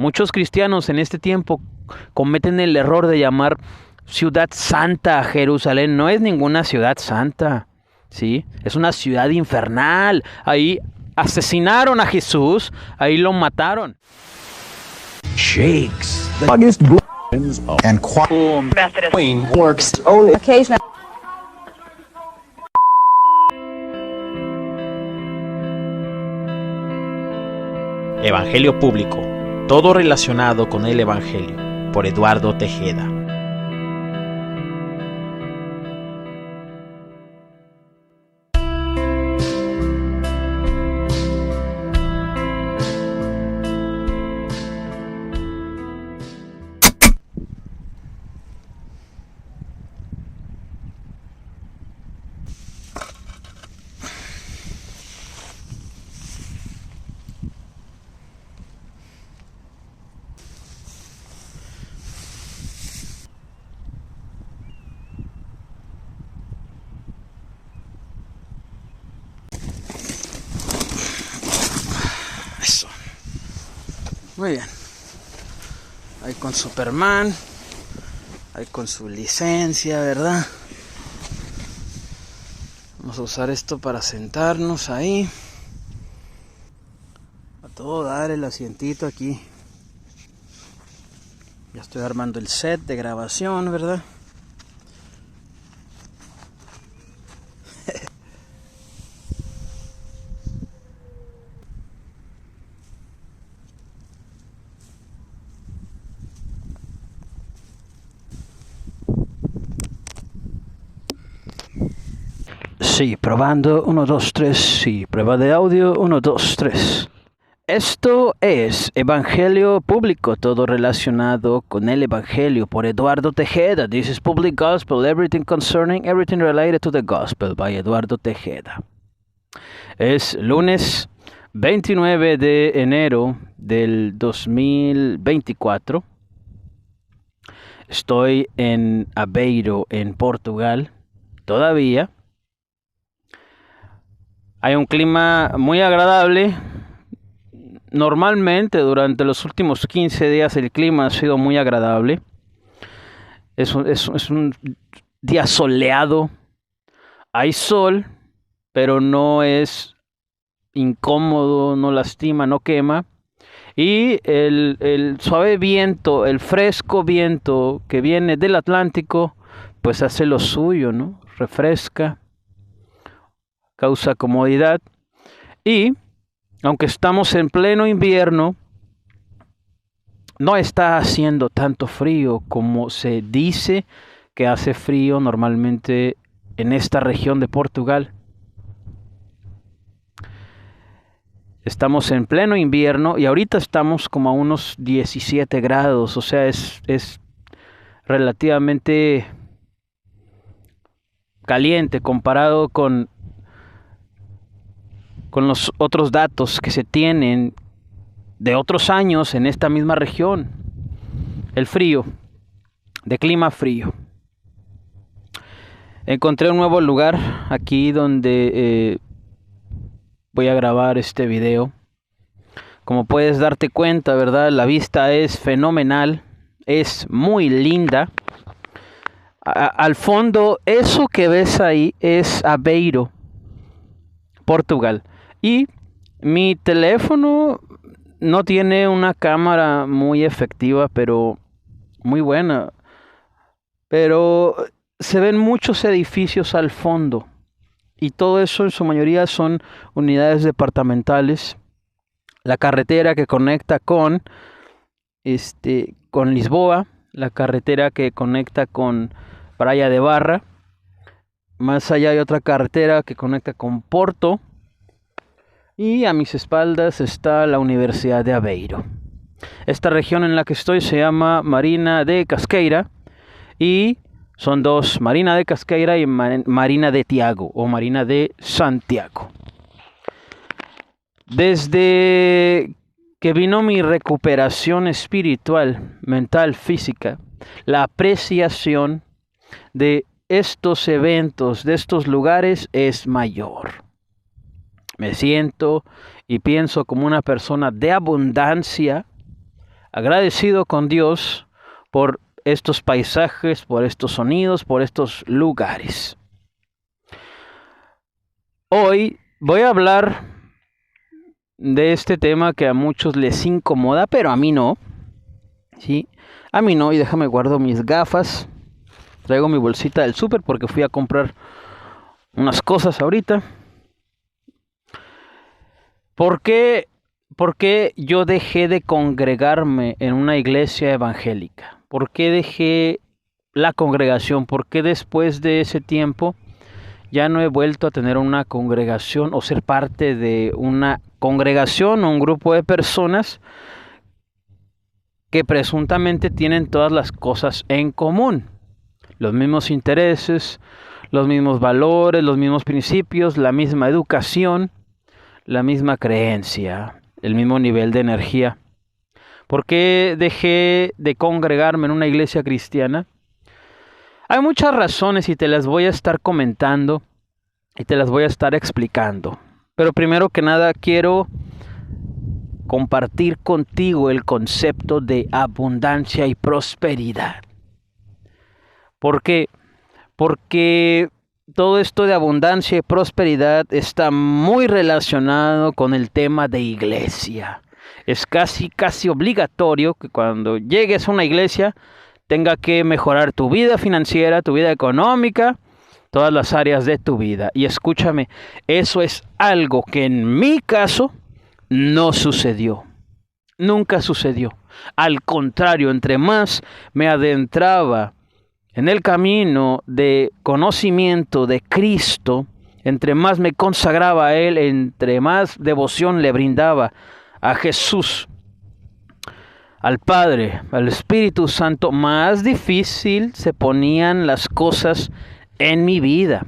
Muchos cristianos en este tiempo cometen el error de llamar ciudad santa a Jerusalén. No es ninguna ciudad santa, ¿sí? Es una ciudad infernal. Ahí asesinaron a Jesús, ahí lo mataron. Shakes the biggest and queen works only occasionally. Evangelio Público, todo relacionado con el Evangelio, por Eduardo Tejeda. Eso. Muy bien. Ahí con Superman. Ahí con su licencia, ¿verdad? Vamos a usar esto para sentarnos ahí. A todo dar el asientito aquí. Ya estoy armando el set de grabación, ¿verdad? Sí, probando, 1, 2, 3, sí, prueba de audio, 1, 2, 3. Esto es Evangelio Público, todo relacionado con el Evangelio, por Eduardo Tejeda. This is Public Gospel, everything concerning, everything related to the Gospel, by Eduardo Tejeda. Es lunes 29 de enero del 2024. Estoy en Aveiro, en Portugal, todavía. Hay un clima muy agradable. Normalmente durante los últimos 15 días el clima ha sido muy agradable. Es un día soleado. Hay sol, pero no es incómodo, no lastima, no quema. Y el suave viento, el fresco viento que viene del Atlántico, pues hace lo suyo, ¿no? Refresca, causa comodidad. Y aunque estamos en pleno invierno, no está haciendo tanto frío como se dice que hace frío normalmente en esta región de Portugal. Estamos en pleno invierno y ahorita estamos como a unos 17 grados, o sea, es relativamente caliente comparado con los otros datos que se tienen de otros años en esta misma región. El frío, de clima frío. Encontré un nuevo lugar aquí donde voy a grabar este video. Como puedes darte cuenta, ¿verdad? La vista es fenomenal, es muy linda. Al fondo, eso que ves ahí es Aveiro, Portugal. Y mi teléfono no tiene una cámara muy efectiva, pero muy buena. Pero se ven muchos edificios al fondo. Y todo eso en su mayoría son unidades departamentales. La carretera que conecta con Lisboa. La carretera que conecta con Praia de Barra. Más allá hay otra carretera que conecta con Porto. Y a mis espaldas está la Universidad de Aveiro. Esta región en la que estoy se llama Marina de Casqueira. Y son dos, Marina de Casqueira y Marina de Tiago o Marina de Santiago. Desde que vino mi recuperación espiritual, mental, física, la apreciación de estos eventos, de estos lugares es mayor. Me siento y pienso como una persona de abundancia agradecido con Dios por estos paisajes, por estos sonidos, por estos lugares. Hoy voy a hablar de este tema que a muchos les incomoda, pero a mí no. ¿Sí? A mí no, y déjame guardo mis gafas. Traigo mi bolsita del súper porque fui a comprar unas cosas ahorita. ¿Por qué yo dejé de congregarme en una iglesia evangélica? ¿Por qué dejé la congregación? ¿Por qué después de ese tiempo ya no he vuelto a tener una congregación o ser parte de una congregación o un grupo de personas que presuntamente tienen todas las cosas en común? Los mismos intereses, los mismos valores, los mismos principios, la misma educación, la misma creencia, el mismo nivel de energía. ¿Por qué dejé de congregarme en una iglesia cristiana? Hay muchas razones y te las voy a estar comentando y te las voy a estar explicando. Pero primero que nada quiero compartir contigo el concepto de abundancia y prosperidad. ¿Por qué? Porque todo esto de abundancia y prosperidad está muy relacionado con el tema de iglesia. Es casi obligatorio que cuando llegues a una iglesia tenga que mejorar tu vida financiera, tu vida económica, todas las áreas de tu vida. Y escúchame, eso es algo que en mi caso no sucedió. Nunca sucedió. Al contrario, entre más me adentraba en el camino de conocimiento de Cristo, entre más me consagraba a Él, entre más devoción le brindaba a Jesús, al Padre, al Espíritu Santo, más difícil se ponían las cosas en mi vida.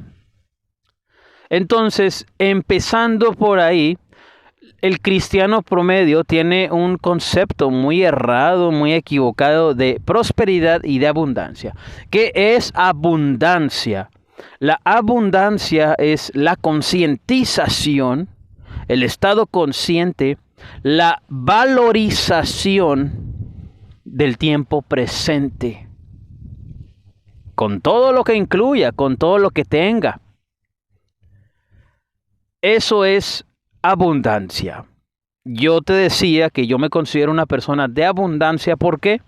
Entonces, empezando por ahí, el cristiano promedio tiene un concepto muy errado, muy equivocado de prosperidad y de abundancia. ¿Qué es abundancia? La abundancia es la concientización, el estado consciente, la valorización del tiempo presente, con todo lo que incluya, con todo lo que tenga. Eso es abundancia. Yo te decía que yo me considero una persona de abundancia. ¿Por qué?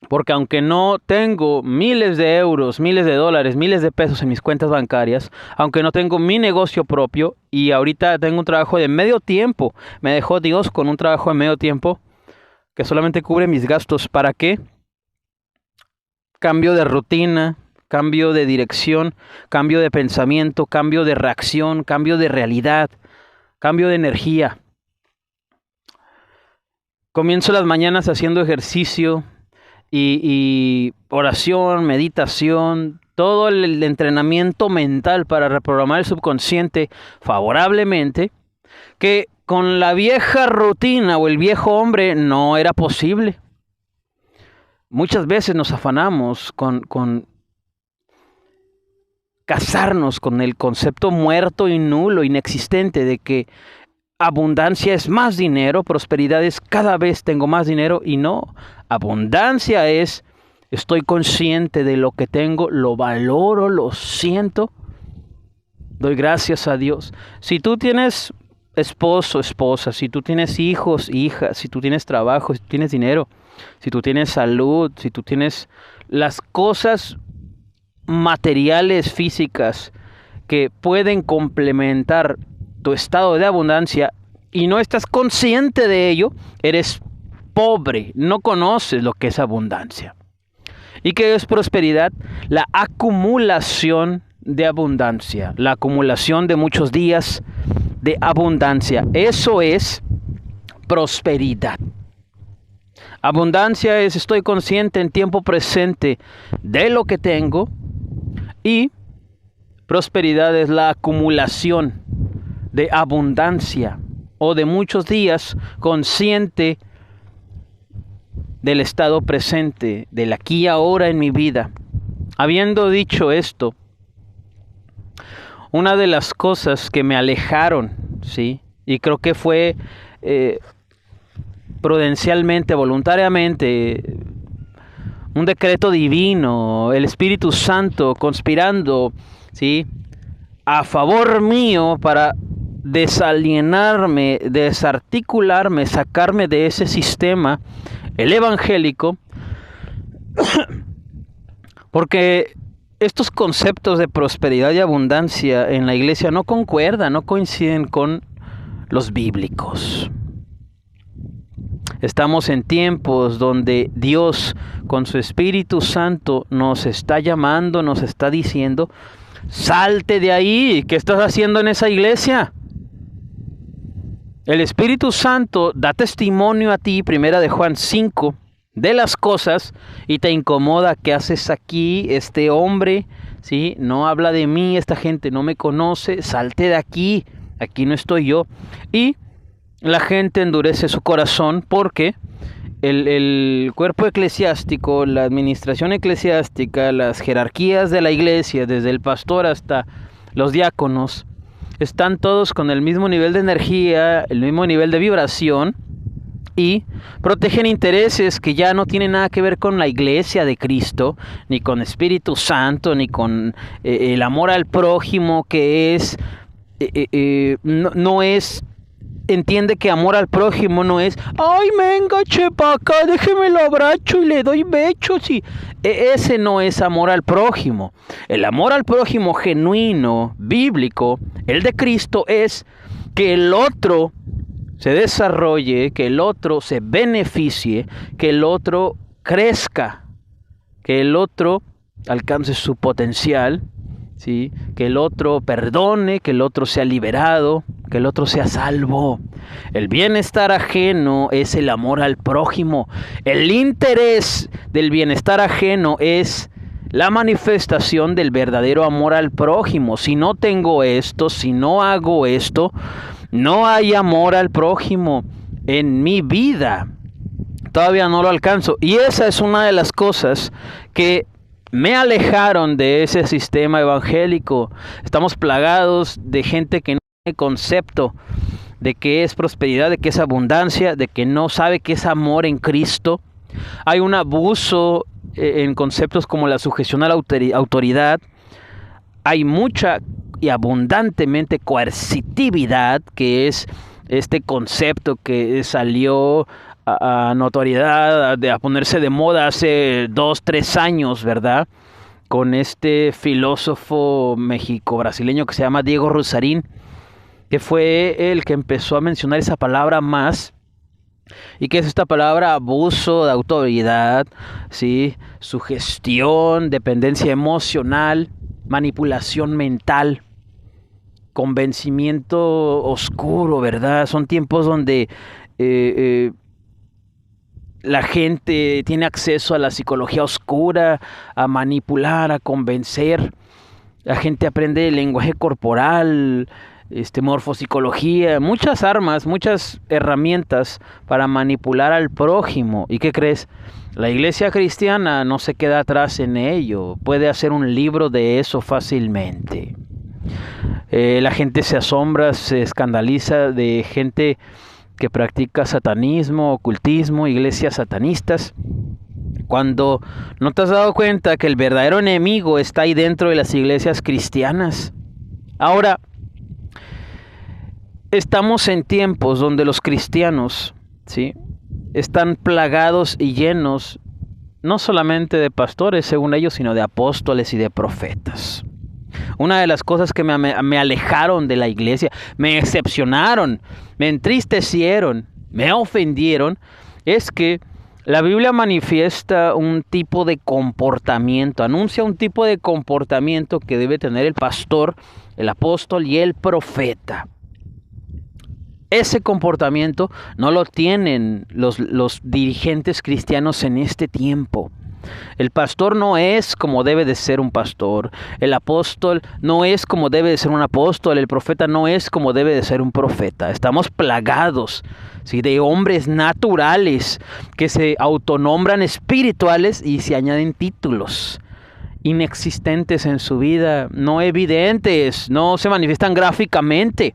Porque aunque no tengo miles de euros, miles de dólares, miles de pesos en mis cuentas bancarias, aunque no tengo mi negocio propio y ahorita tengo un trabajo de medio tiempo, me dejó Dios con un trabajo de medio tiempo que solamente cubre mis gastos. ¿Para qué? Cambio de rutina, cambio de dirección, cambio de pensamiento, cambio de reacción, cambio de realidad, cambio de energía. Comienzo las mañanas haciendo ejercicio y oración, meditación, todo el entrenamiento mental para reprogramar el subconsciente favorablemente, que con la vieja rutina o el viejo hombre no era posible. Muchas veces nos afanamos con casarnos con el concepto muerto y nulo, inexistente, de que abundancia es más dinero, prosperidad es cada vez tengo más dinero, y no. Abundancia es estoy consciente de lo que tengo, lo valoro, lo siento, doy gracias a Dios. Si tú tienes esposo, esposa, si tú tienes hijos, hijas, si tú tienes trabajo, si tú tienes dinero, si tú tienes salud, si tú tienes las cosas materiales, físicas, que pueden complementar tu estado de abundancia y no estás consciente de ello, eres pobre, no conoces lo que es abundancia. ¿Y qué es prosperidad? La acumulación de abundancia, la acumulación de muchos días de abundancia. Eso es prosperidad. Abundancia es estoy consciente en tiempo presente de lo que tengo, y prosperidad es la acumulación de abundancia o de muchos días consciente del estado presente, del aquí y ahora en mi vida. Habiendo dicho esto, una de las cosas que me alejaron, ¿sí? Y creo que fue prudencialmente, voluntariamente, un decreto divino, el Espíritu Santo conspirando, ¿sí?, a favor mío para desalienarme, desarticularme, sacarme de ese sistema, el evangélico, porque estos conceptos de prosperidad y abundancia en la iglesia no concuerdan, no coinciden con los bíblicos. Estamos en tiempos donde Dios con su Espíritu Santo nos está llamando, nos está diciendo: salte de ahí, ¿qué estás haciendo en esa iglesia? El Espíritu Santo da testimonio a ti, primera de Juan 5, de las cosas, y te incomoda. ¿Qué haces aquí? Este hombre, ¿sí?, no habla de mí, esta gente no me conoce, salte de aquí, aquí no estoy yo. Y la gente endurece su corazón porque el cuerpo eclesiástico, la administración eclesiástica, las jerarquías de la iglesia, desde el pastor hasta los diáconos, están todos con el mismo nivel de energía, el mismo nivel de vibración, y protegen intereses que ya no tienen nada que ver con la iglesia de Cristo, ni con Espíritu Santo, ni con el amor al prójimo, que es no es. Entiende que amor al prójimo no es: ay, venga, chepaca, déjeme lo abracho y le doy bechos. Y ese no es amor al prójimo. El amor al prójimo genuino, bíblico, el de Cristo, es que el otro se desarrolle, que el otro se beneficie, que el otro crezca, que el otro alcance su potencial, ¿sí?, que el otro perdone, que el otro sea liberado, que el otro sea salvo. El bienestar ajeno es el amor al prójimo. El interés del bienestar ajeno es la manifestación del verdadero amor al prójimo. Si no tengo esto, si no hago esto, no hay amor al prójimo en mi vida. Todavía no lo alcanzo. Y esa es una de las cosas que me alejaron de ese sistema evangélico. Estamos plagados de gente que no tiene concepto de qué es prosperidad, de qué es abundancia, de que no sabe qué es amor en Cristo. Hay un abuso en conceptos como la sujeción a la autoridad. Hay mucha y abundantemente coercitividad, que es este concepto que salió a notoriedad, a ponerse de moda hace 2-3 años, ¿verdad? Con este filósofo mexico-brasileño que se llama Diego Rusarín, que fue el que empezó a mencionar esa palabra más, y que es esta palabra: abuso de autoridad, ¿sí?, sugestión, dependencia emocional, manipulación mental, convencimiento oscuro, ¿verdad? Son tiempos donde la gente tiene acceso a la psicología oscura, a manipular, a convencer. La gente aprende el lenguaje corporal, morfopsicología, muchas armas, muchas herramientas para manipular al prójimo. ¿Y qué crees? La iglesia cristiana no se queda atrás en ello. Puede hacer un libro de eso fácilmente. La gente se asombra, se escandaliza de gente que practica satanismo, ocultismo, iglesias satanistas, cuando no te has dado cuenta que el verdadero enemigo está ahí dentro de las iglesias cristianas. Ahora, estamos en tiempos donde los cristianos, ¿sí?, están plagados y llenos no solamente de pastores, según ellos, sino de apóstoles y de profetas. Una de las cosas que me alejaron de la iglesia, me decepcionaron, me entristecieron, me ofendieron, es que la Biblia manifiesta un tipo de comportamiento, anuncia un tipo de comportamiento que debe tener el pastor, el apóstol y el profeta. Ese comportamiento no lo tienen los dirigentes cristianos en este tiempo. El pastor no es como debe de ser un pastor. El apóstol no es como debe de ser un apóstol. El profeta no es como debe de ser un profeta. Estamos plagados, ¿sí?, de hombres naturales que se autonombran espirituales y se añaden títulos inexistentes en su vida, no evidentes, no se manifiestan gráficamente.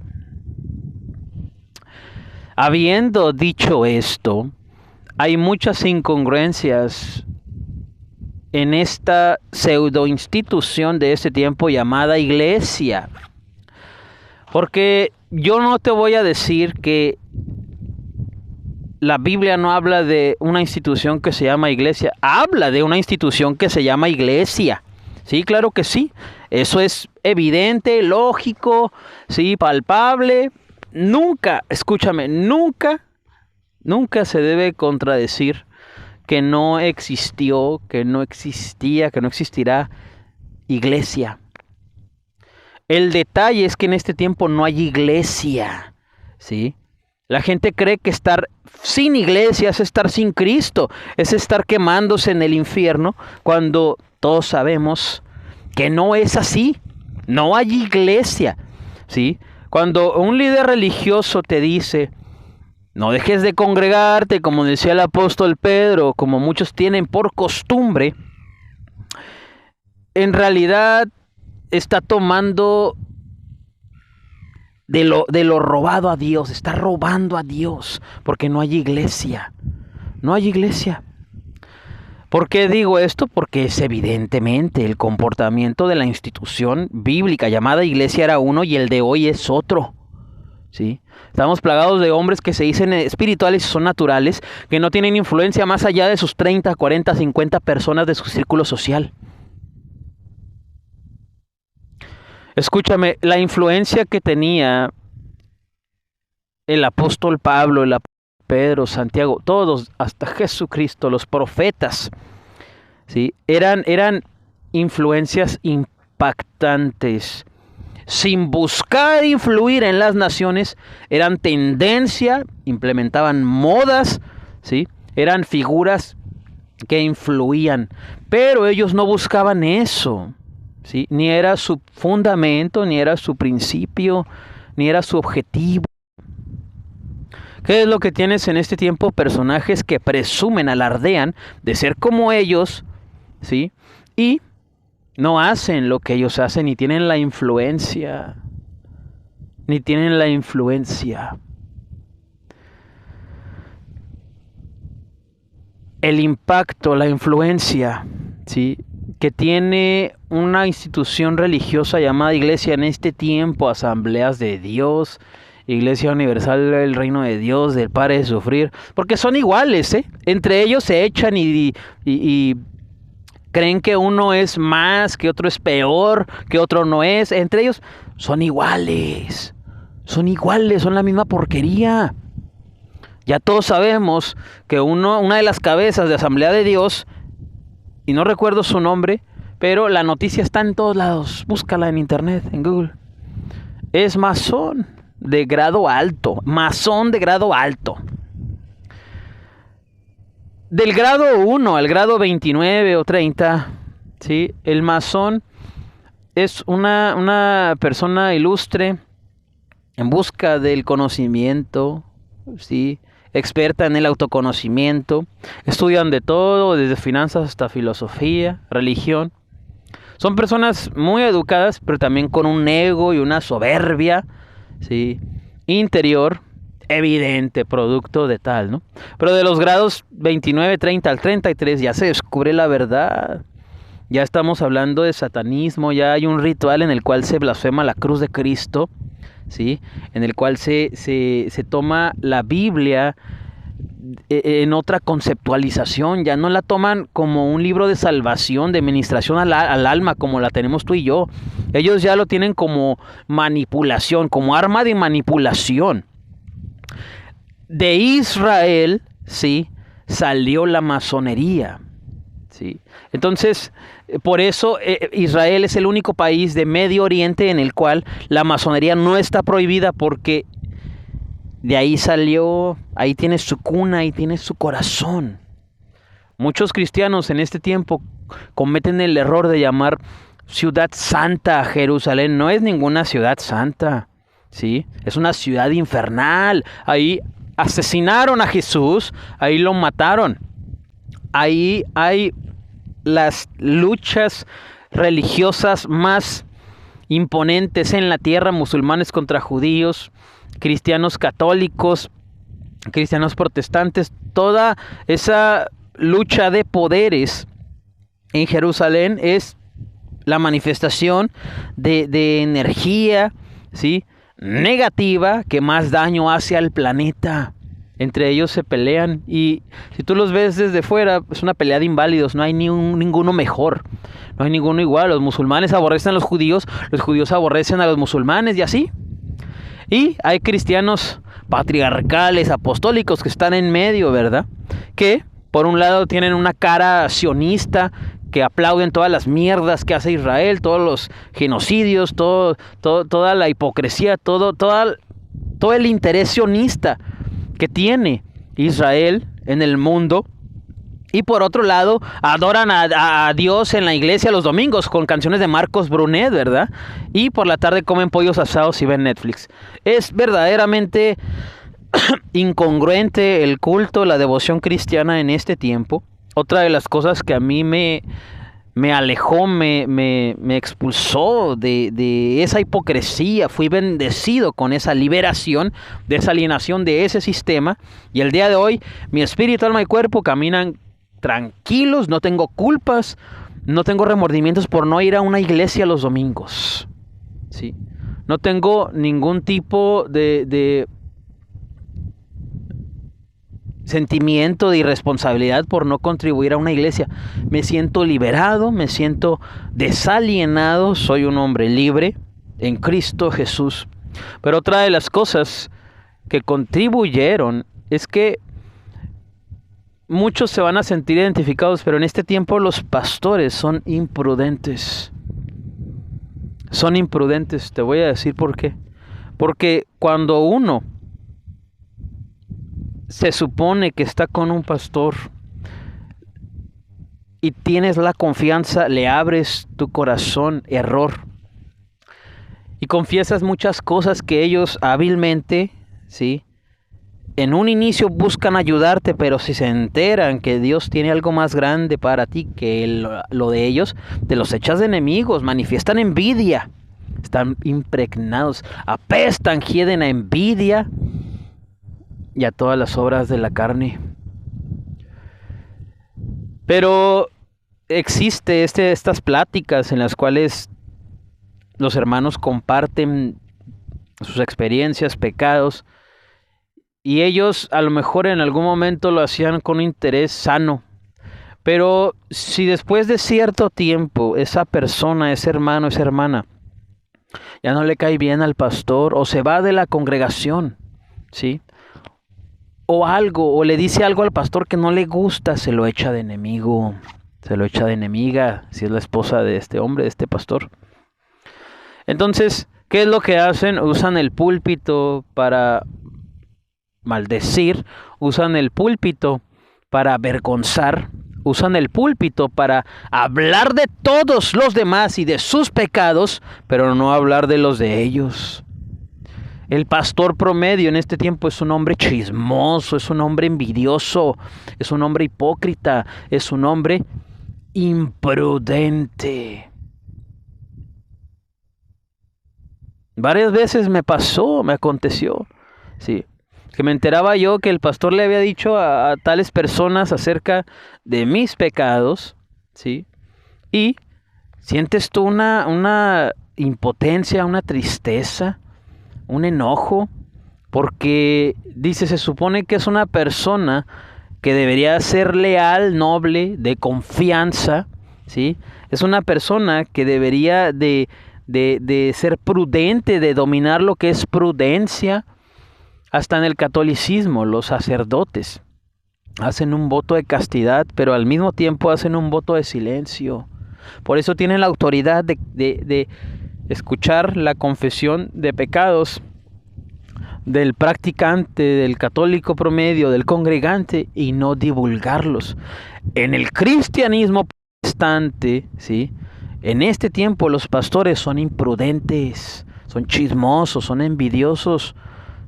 Habiendo dicho esto, hay muchas incongruencias en esta pseudo institución de este tiempo llamada iglesia. Porque yo no te voy a decir que la Biblia no habla de una institución que se llama iglesia. Habla de una institución que se llama iglesia. Sí, claro que sí. Eso es evidente, lógico, sí, palpable. Nunca, escúchame, nunca se debe contradecir que no existió, que no existía, que no existirá iglesia. El detalle es que en este tiempo no hay iglesia, ¿sí? La gente cree que estar sin iglesia es estar sin Cristo, es estar quemándose en el infierno, cuando todos sabemos que no es así. No hay iglesia, ¿sí? Cuando un líder religioso te dice, no dejes de congregarte, como decía el apóstol Pedro, como muchos tienen por costumbre, en realidad está tomando de lo robado a Dios, está robando a Dios, porque no hay iglesia. No hay iglesia. ¿Por qué digo esto? Porque es evidentemente el comportamiento de la institución bíblica llamada iglesia era uno y el de hoy es otro, ¿sí? Estamos plagados de hombres que se dicen espirituales y son naturales, que no tienen influencia más allá de sus 30, 40, 50 personas de su círculo social. Escúchame, la influencia que tenía el apóstol Pablo, el apóstol Pedro, Santiago, todos, hasta Jesucristo, los profetas, ¿sí? Eran influencias impactantes. Sin buscar influir en las naciones, eran tendencia, implementaban modas, ¿sí? Eran figuras que influían, pero ellos no buscaban eso, ¿sí? Ni era su fundamento, ni era su principio, ni era su objetivo. ¿Qué es lo que tienes en este tiempo? Personajes que presumen, alardean de ser como ellos, ¿sí? Y no hacen lo que ellos hacen, ni tienen la influencia. Ni tienen la influencia. El impacto, la influencia, ¿sí?, que tiene una institución religiosa llamada iglesia en este tiempo, Asambleas de Dios, Iglesia Universal del Reino de Dios, del Pare de Sufrir, porque son iguales, ¿eh? Entre ellos se echan y creen que uno es más, que otro es peor, que otro no es. Entre ellos son iguales, son la misma porquería. Ya todos sabemos que una de las cabezas de Asamblea de Dios, y no recuerdo su nombre, pero la noticia está en todos lados, búscala en internet, en Google, es masón de grado alto, masón de grado alto. Del grado 1 al grado 29 o 30, ¿sí? El masón es una persona ilustre en busca del conocimiento, ¿sí?, experta en el autoconocimiento. Estudian de todo, desde finanzas hasta filosofía, religión. Son personas muy educadas, pero también con un ego y una soberbia, ¿sí?, interior, evidente, producto de tal, ¿no? Pero de los grados 29, 30 al 33 ya se descubre la verdad. Ya estamos hablando de satanismo, ya hay un ritual en el cual se blasfema la cruz de Cristo, ¿sí?, en el cual se toma la Biblia en otra conceptualización. Ya no la toman como un libro de salvación, de ministración al alma, como la tenemos tú y yo. Ellos ya lo tienen como manipulación, como arma de manipulación. De Israel, ¿sí?, salió la masonería, ¿sí? Entonces, por eso Israel es el único país de Medio Oriente en el cual la masonería no está prohibida, porque de ahí salió, ahí tiene su cuna, ahí tiene su corazón. Muchos cristianos en este tiempo cometen el error de llamar ciudad santa a Jerusalén. No es ninguna ciudad santa, ¿sí? Es una ciudad infernal. Ahí asesinaron a Jesús, ahí lo mataron. Ahí hay las luchas religiosas más imponentes en la tierra: musulmanes contra judíos, cristianos católicos, cristianos protestantes, toda esa lucha de poderes en Jerusalén es la manifestación de energía, ¿sí?, negativa que más daño hace al planeta. Entre ellos se pelean y si tú los ves desde fuera, es una pelea de inválidos, no hay ninguno mejor, no hay ninguno igual. Los musulmanes aborrecen a los judíos aborrecen a los musulmanes y así. Y hay cristianos patriarcales, apostólicos que están en medio, ¿verdad? Que por un lado tienen una cara sionista, que aplauden todas las mierdas que hace Israel, todos los genocidios, toda la hipocresía, todo el interés sionista que tiene Israel en el mundo. Y por otro lado, adoran a Dios en la iglesia los domingos con canciones de Marcos Brunet, ¿verdad? Y por la tarde comen pollos asados y ven Netflix. Es verdaderamente incongruente el culto, la devoción cristiana en este tiempo. Otra de las cosas que a mí me alejó, me expulsó de esa hipocresía, fui bendecido con esa liberación, de esa alienación de ese sistema. Y el día de hoy, mi espíritu, alma y cuerpo caminan tranquilos, no tengo culpas, no tengo remordimientos por no ir a una iglesia los domingos, ¿sí? No tengo ningún tipo de sentimiento de irresponsabilidad por no contribuir a una iglesia. Me siento liberado, me siento desalienado, soy un hombre libre en Cristo Jesús. Pero otra de las cosas que contribuyeron es que muchos se van a sentir identificados, pero en este tiempo los pastores son imprudentes. Son imprudentes, te voy a decir por qué. Porque cuando uno se supone que está con un pastor y tienes la confianza, le abres tu corazón, error, y confiesas muchas cosas que ellos hábilmente, ¿sí?, en un inicio buscan ayudarte, pero si se enteran que Dios tiene algo más grande para ti que lo de ellos, te los echas de enemigos, manifiestan envidia, están impregnados, apestan, hieden a envidia y a todas las obras de la carne. Pero existe estas pláticas en las cuales los hermanos comparten sus experiencias, pecados, y ellos a lo mejor en algún momento lo hacían con interés sano. Pero si después de cierto tiempo esa persona, ese hermano, esa hermana, ya no le cae bien al pastor o se va de la congregación, ¿sí?, o le dice algo al pastor que no le gusta, se lo echa de enemigo, se lo echa de enemiga, si es la esposa de este hombre, de este pastor. Entonces, ¿qué es lo que hacen? Usan el púlpito para maldecir, usan el púlpito para avergonzar, usan el púlpito para hablar de todos los demás y de sus pecados, pero no hablar de los de ellos. El pastor promedio en este tiempo es un hombre chismoso, es un hombre envidioso, es un hombre hipócrita, es un hombre imprudente. Varias veces me aconteció, sí, que me enteraba yo que el pastor le había dicho a tales personas acerca de mis pecados, ¿sí? Y sientes tú una impotencia, una tristeza, un enojo, porque dice, se supone que es una persona que debería ser leal, noble, de confianza, ¿sí? Es una persona que debería de ser prudente, de dominar lo que es prudencia. Hasta en el catolicismo, los sacerdotes hacen un voto de castidad, pero al mismo tiempo hacen un voto de silencio. Por eso tienen la autoridad de escuchar la confesión de pecados del practicante, del católico promedio, del congregante, y no divulgarlos. En el cristianismo protestante, ¿sí?, en este tiempo los pastores son imprudentes, son chismosos, son envidiosos,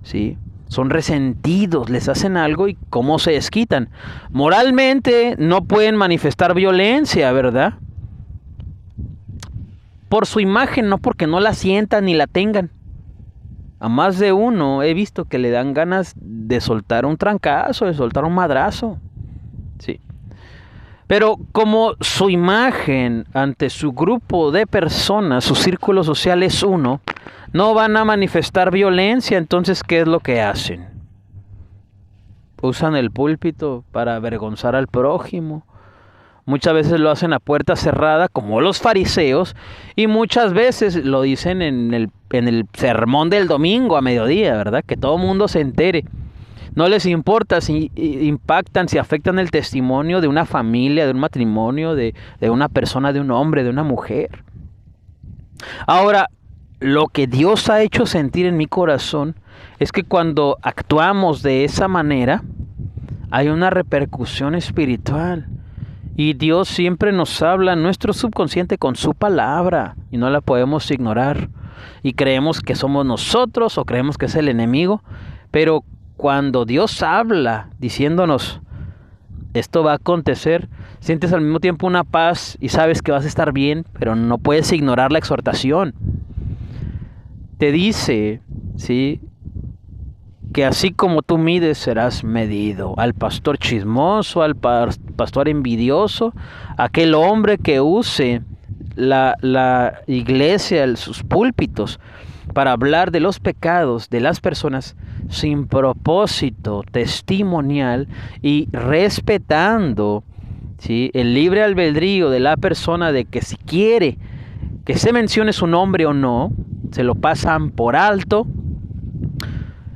¿sí?, son resentidos, les hacen algo y cómo se desquitan. Moralmente no pueden manifestar violencia, ¿verdad? Por su imagen, no porque no la sientan ni la tengan. A más de uno he visto que le dan ganas de soltar un trancazo, de soltar un madrazo. Sí. Pero como su imagen ante su grupo de personas, su círculo social es uno, no van a manifestar violencia. Entonces, ¿qué es lo que hacen? Usan el púlpito para avergonzar al prójimo. Muchas veces lo hacen a puerta cerrada, como los fariseos, y muchas veces lo dicen en el sermón del domingo a mediodía, ¿verdad? Que todo el mundo se entere. No les importa si impactan, si afectan el testimonio de una familia, de un matrimonio, de una persona, de un hombre, de una mujer. Ahora, lo que Dios ha hecho sentir en mi corazón es que cuando actuamos de esa manera, hay una repercusión espiritual. Y Dios siempre nos habla en nuestro subconsciente con su palabra y no la podemos ignorar. Y creemos que somos nosotros o creemos que es el enemigo. Pero cuando Dios habla diciéndonos esto va a acontecer, sientes al mismo tiempo una paz y sabes que vas a estar bien, pero no puedes ignorar la exhortación. Te dice, ¿sí?, que así como tú mides serás medido. Al pastor chismoso, al pastor envidioso, aquel hombre que use la iglesia, sus púlpitos, para hablar de los pecados de las personas sin propósito testimonial y respetando, ¿sí?, el libre albedrío de la persona de que si quiere que se mencione su nombre o no, se lo pasan por alto,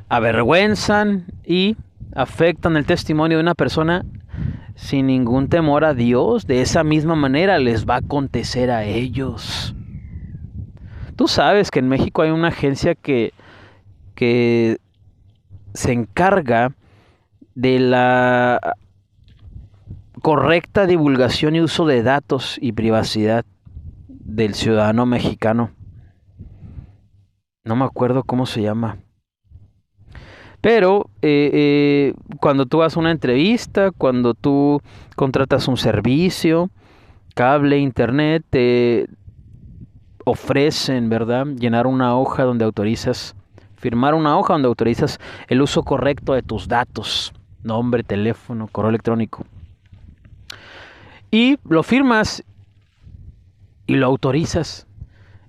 avergüenzan y afectan el testimonio de una persona sin ningún temor a Dios. De esa misma manera les va a acontecer a ellos. Tú sabes que en México hay una agencia que se encarga de la correcta divulgación y uso de datos y privacidad del ciudadano mexicano. No me acuerdo cómo se llama. Pero cuando tú haces una entrevista, cuando tú contratas un servicio, cable, internet, te ofrecen, ¿verdad?, llenar una hoja donde autorizas, firmar una hoja donde autorizas el uso correcto de tus datos, nombre, teléfono, correo electrónico. Y lo firmas y lo autorizas.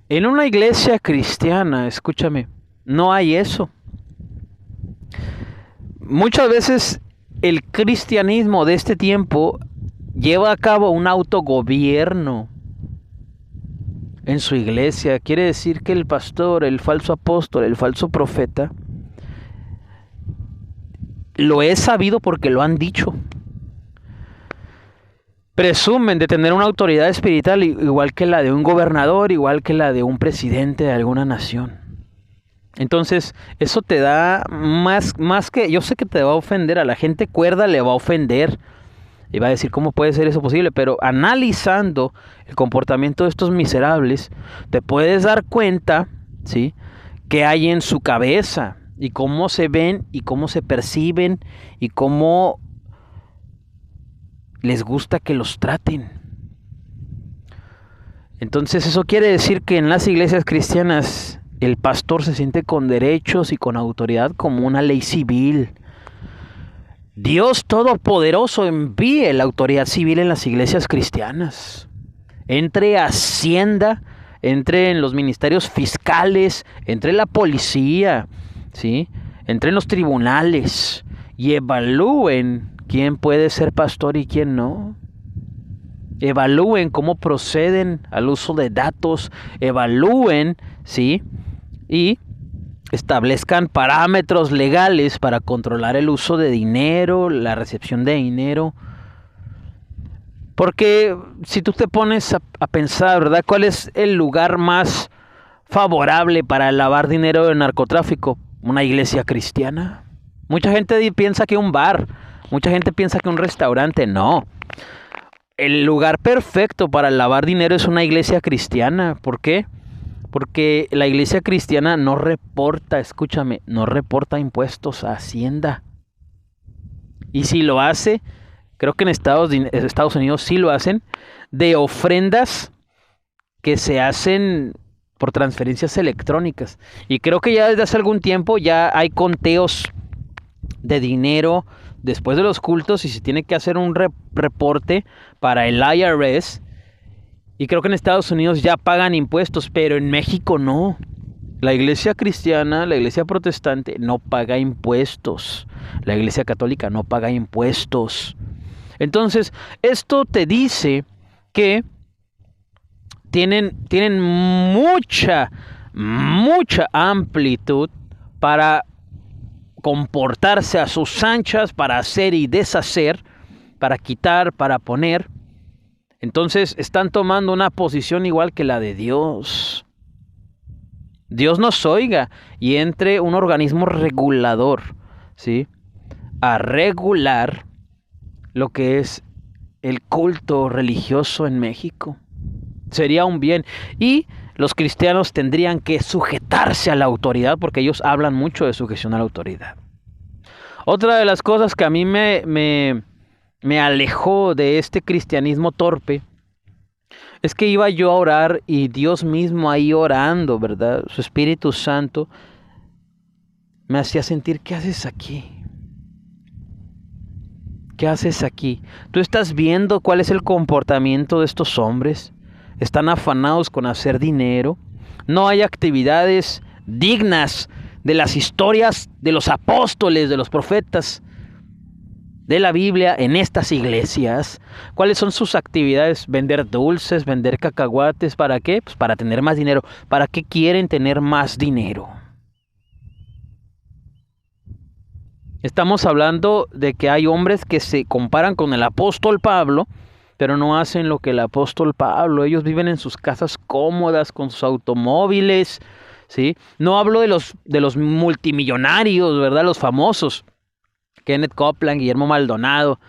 En una iglesia cristiana, escúchame, no hay eso. Muchas veces el cristianismo de este tiempo lleva a cabo un autogobierno en su iglesia. Quiere decir que el pastor, el falso apóstol, el falso profeta, lo he sabido porque lo han dicho. Presumen de tener una autoridad espiritual igual que la de un gobernador, igual que la de un presidente de alguna nación. Entonces, eso te da más que... Yo sé que te va a ofender, a la gente cuerda le va a ofender. Y va a decir, ¿cómo puede ser eso posible? Pero analizando el comportamiento de estos miserables, te puedes dar cuenta, ¿sí?, qué hay en su cabeza y cómo se ven y cómo se perciben y cómo les gusta que los traten. Entonces, eso quiere decir que en las iglesias cristianas el pastor se siente con derechos y con autoridad como una ley civil. Dios Todopoderoso envíe la autoridad civil en las iglesias cristianas. Entre Hacienda, entre en los ministerios fiscales, entre la policía, ¿sí?, entre en los tribunales y evalúen quién puede ser pastor y quién no. Evalúen cómo proceden al uso de datos, evalúen, ¿sí?, y establezcan parámetros legales para controlar el uso de dinero, la recepción de dinero. Porque si tú te pones a pensar, ¿verdad?, ¿cuál es el lugar más favorable para lavar dinero del narcotráfico? Una iglesia cristiana. Mucha gente piensa que un bar, mucha gente piensa que un restaurante. No. El lugar perfecto para lavar dinero es una iglesia cristiana. ¿Por qué? Porque la iglesia cristiana no reporta, escúchame, no reporta impuestos a Hacienda. Y si lo hace, creo que en Estados Unidos sí lo hacen, de ofrendas que se hacen por transferencias electrónicas. Y creo que ya desde hace algún tiempo ya hay conteos de dinero después de los cultos y se tiene que hacer un reporte para el IRS. Y creo que en Estados Unidos ya pagan impuestos, pero en México no. La iglesia cristiana, la iglesia protestante no paga impuestos. La iglesia católica no paga impuestos. Entonces, esto te dice que tienen mucha amplitud para comportarse a sus anchas, para hacer y deshacer, para quitar, para poner. Entonces están tomando una posición igual que la de Dios. Dios nos oiga y entre un organismo regulador, ¿sí?, a regular lo que es el culto religioso en México. Sería un bien. Y los cristianos tendrían que sujetarse a la autoridad, porque ellos hablan mucho de sujeción a la autoridad. Otra de las cosas que a mí me alejó de este cristianismo torpe es que iba yo a orar y Dios mismo ahí orando, ¿verdad? Su Espíritu Santo me hacía sentir, ¿qué haces aquí? ¿Qué haces aquí? ¿Tú estás viendo cuál es el comportamiento de estos hombres? Están afanados con hacer dinero. No hay actividades dignas de las historias de los apóstoles, de los profetas de la Biblia en estas iglesias. ¿Cuáles son sus actividades? Vender dulces, vender cacahuates. ¿Para qué? Pues para tener más dinero. ¿Para qué quieren tener más dinero? Estamos hablando de que hay hombres que se comparan con el apóstol Pablo, pero no hacen lo que el apóstol Pablo. Ellos viven en sus casas cómodas, con sus automóviles, ¿sí? No hablo de los multimillonarios, ¿verdad? Los famosos. Kenneth Copeland, Guillermo Maldonado,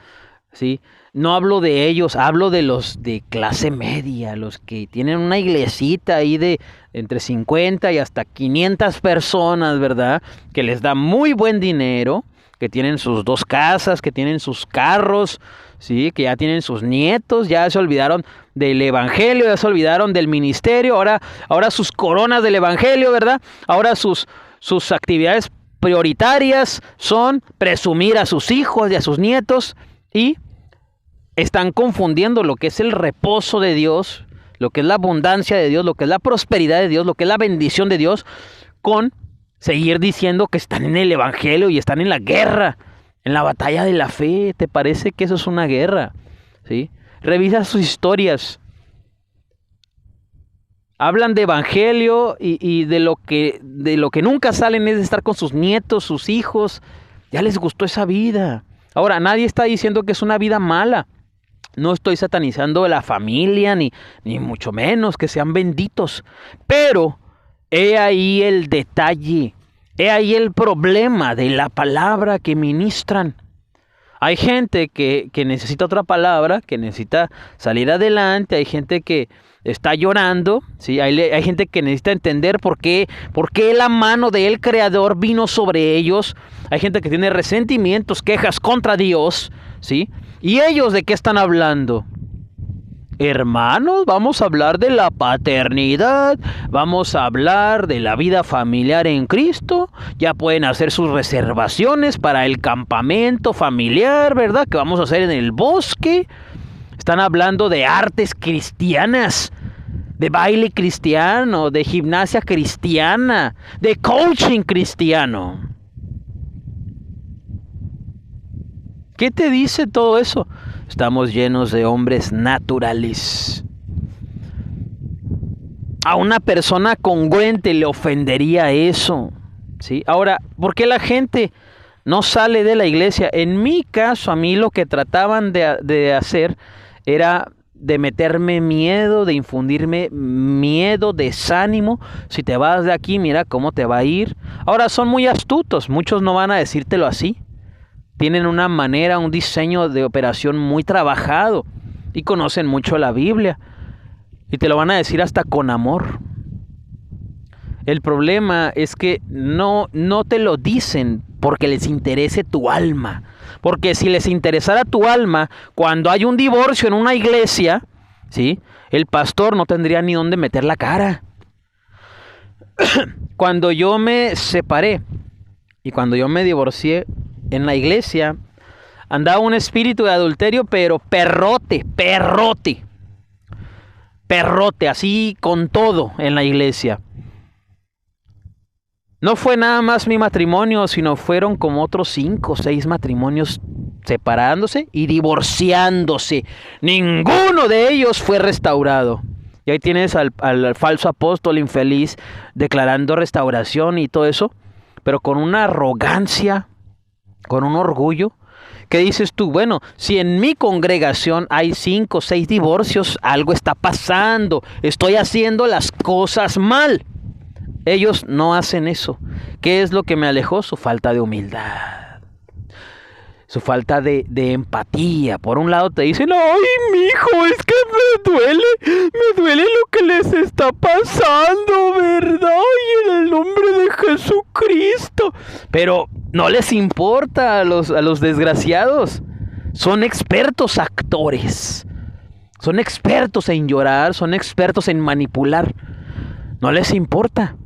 ¿sí? No hablo de ellos, hablo de los de clase media, los que tienen una iglesita ahí de entre 50 y hasta 500 personas, ¿verdad? Que les da muy buen dinero, que tienen sus 2 casas, que tienen sus carros, ¿sí? Que ya tienen sus nietos, ya se olvidaron del evangelio, ya se olvidaron del ministerio, ahora sus coronas del evangelio, ¿verdad? Ahora sus actividades prioritarias son presumir a sus hijos y a sus nietos, y están confundiendo lo que es el reposo de Dios, lo que es la abundancia de Dios, lo que es la prosperidad de Dios, lo que es la bendición de Dios, con seguir diciendo que están en el evangelio y están en la guerra, en la batalla de la fe. ¿Te parece que eso es una guerra? ¿Sí? Revisa sus historias. Hablan de evangelio y de lo que nunca salen es de estar con sus nietos, sus hijos. Ya les gustó esa vida. Ahora, nadie está diciendo que es una vida mala. No estoy satanizando a la familia, ni mucho menos que sean benditos. Pero he ahí el detalle, he ahí el problema de la palabra que ministran. Hay gente que necesita otra palabra, que necesita salir adelante. Hay gente que está llorando, ¿sí? Hay gente que necesita entender por qué la mano del Creador vino sobre ellos. Hay gente que tiene resentimientos, quejas contra Dios, ¿sí? ¿Y ellos de qué están hablando? Hermanos, vamos a hablar de la paternidad, vamos a hablar de la vida familiar en Cristo. Ya pueden hacer sus reservaciones para el campamento familiar, ¿verdad? Que vamos a hacer en el bosque. Están hablando de artes cristianas, de baile cristiano, de gimnasia cristiana, de coaching cristiano. ¿Qué te dice todo eso? Estamos llenos de hombres naturales. A una persona congruente le ofendería eso, ¿sí? Ahora, ¿por qué la gente no sale de la iglesia? En mi caso, a mí lo que trataban de hacer era de meterme miedo, de infundirme miedo, desánimo. Si te vas de aquí, mira cómo te va a ir. Ahora, son muy astutos, muchos no van a decírtelo así. Tienen una manera, un diseño de operación muy trabajado y conocen mucho la Biblia y te lo van a decir hasta con amor. El problema es que no te lo dicen porque les interese tu alma. Porque si les interesara tu alma, cuando hay un divorcio en una iglesia, ¿sí?, el pastor no tendría ni dónde meter la cara. Cuando yo me separé y cuando yo me divorcié en la iglesia, andaba un espíritu de adulterio, pero perrote, así con todo en la iglesia. No fue nada más mi matrimonio, sino fueron como otros 5 o 6 matrimonios separándose y divorciándose. Ninguno de ellos fue restaurado. Y ahí tienes al falso apóstol infeliz declarando restauración y todo eso, pero con una arrogancia, con un orgullo. ¿Qué dices tú? Bueno, si en mi congregación hay 5 o 6 divorcios, algo está pasando. Estoy haciendo las cosas mal. Ellos no hacen eso. ¿Qué es lo que me alejó? Su falta de humildad. Su falta de empatía. Por un lado te dicen, ay, mijo, es que me duele lo que les está pasando, ¿verdad? Y en el nombre de Jesucristo. Pero no les importa a los desgraciados. Son expertos actores. Son expertos en llorar, son expertos en manipular. No les importa.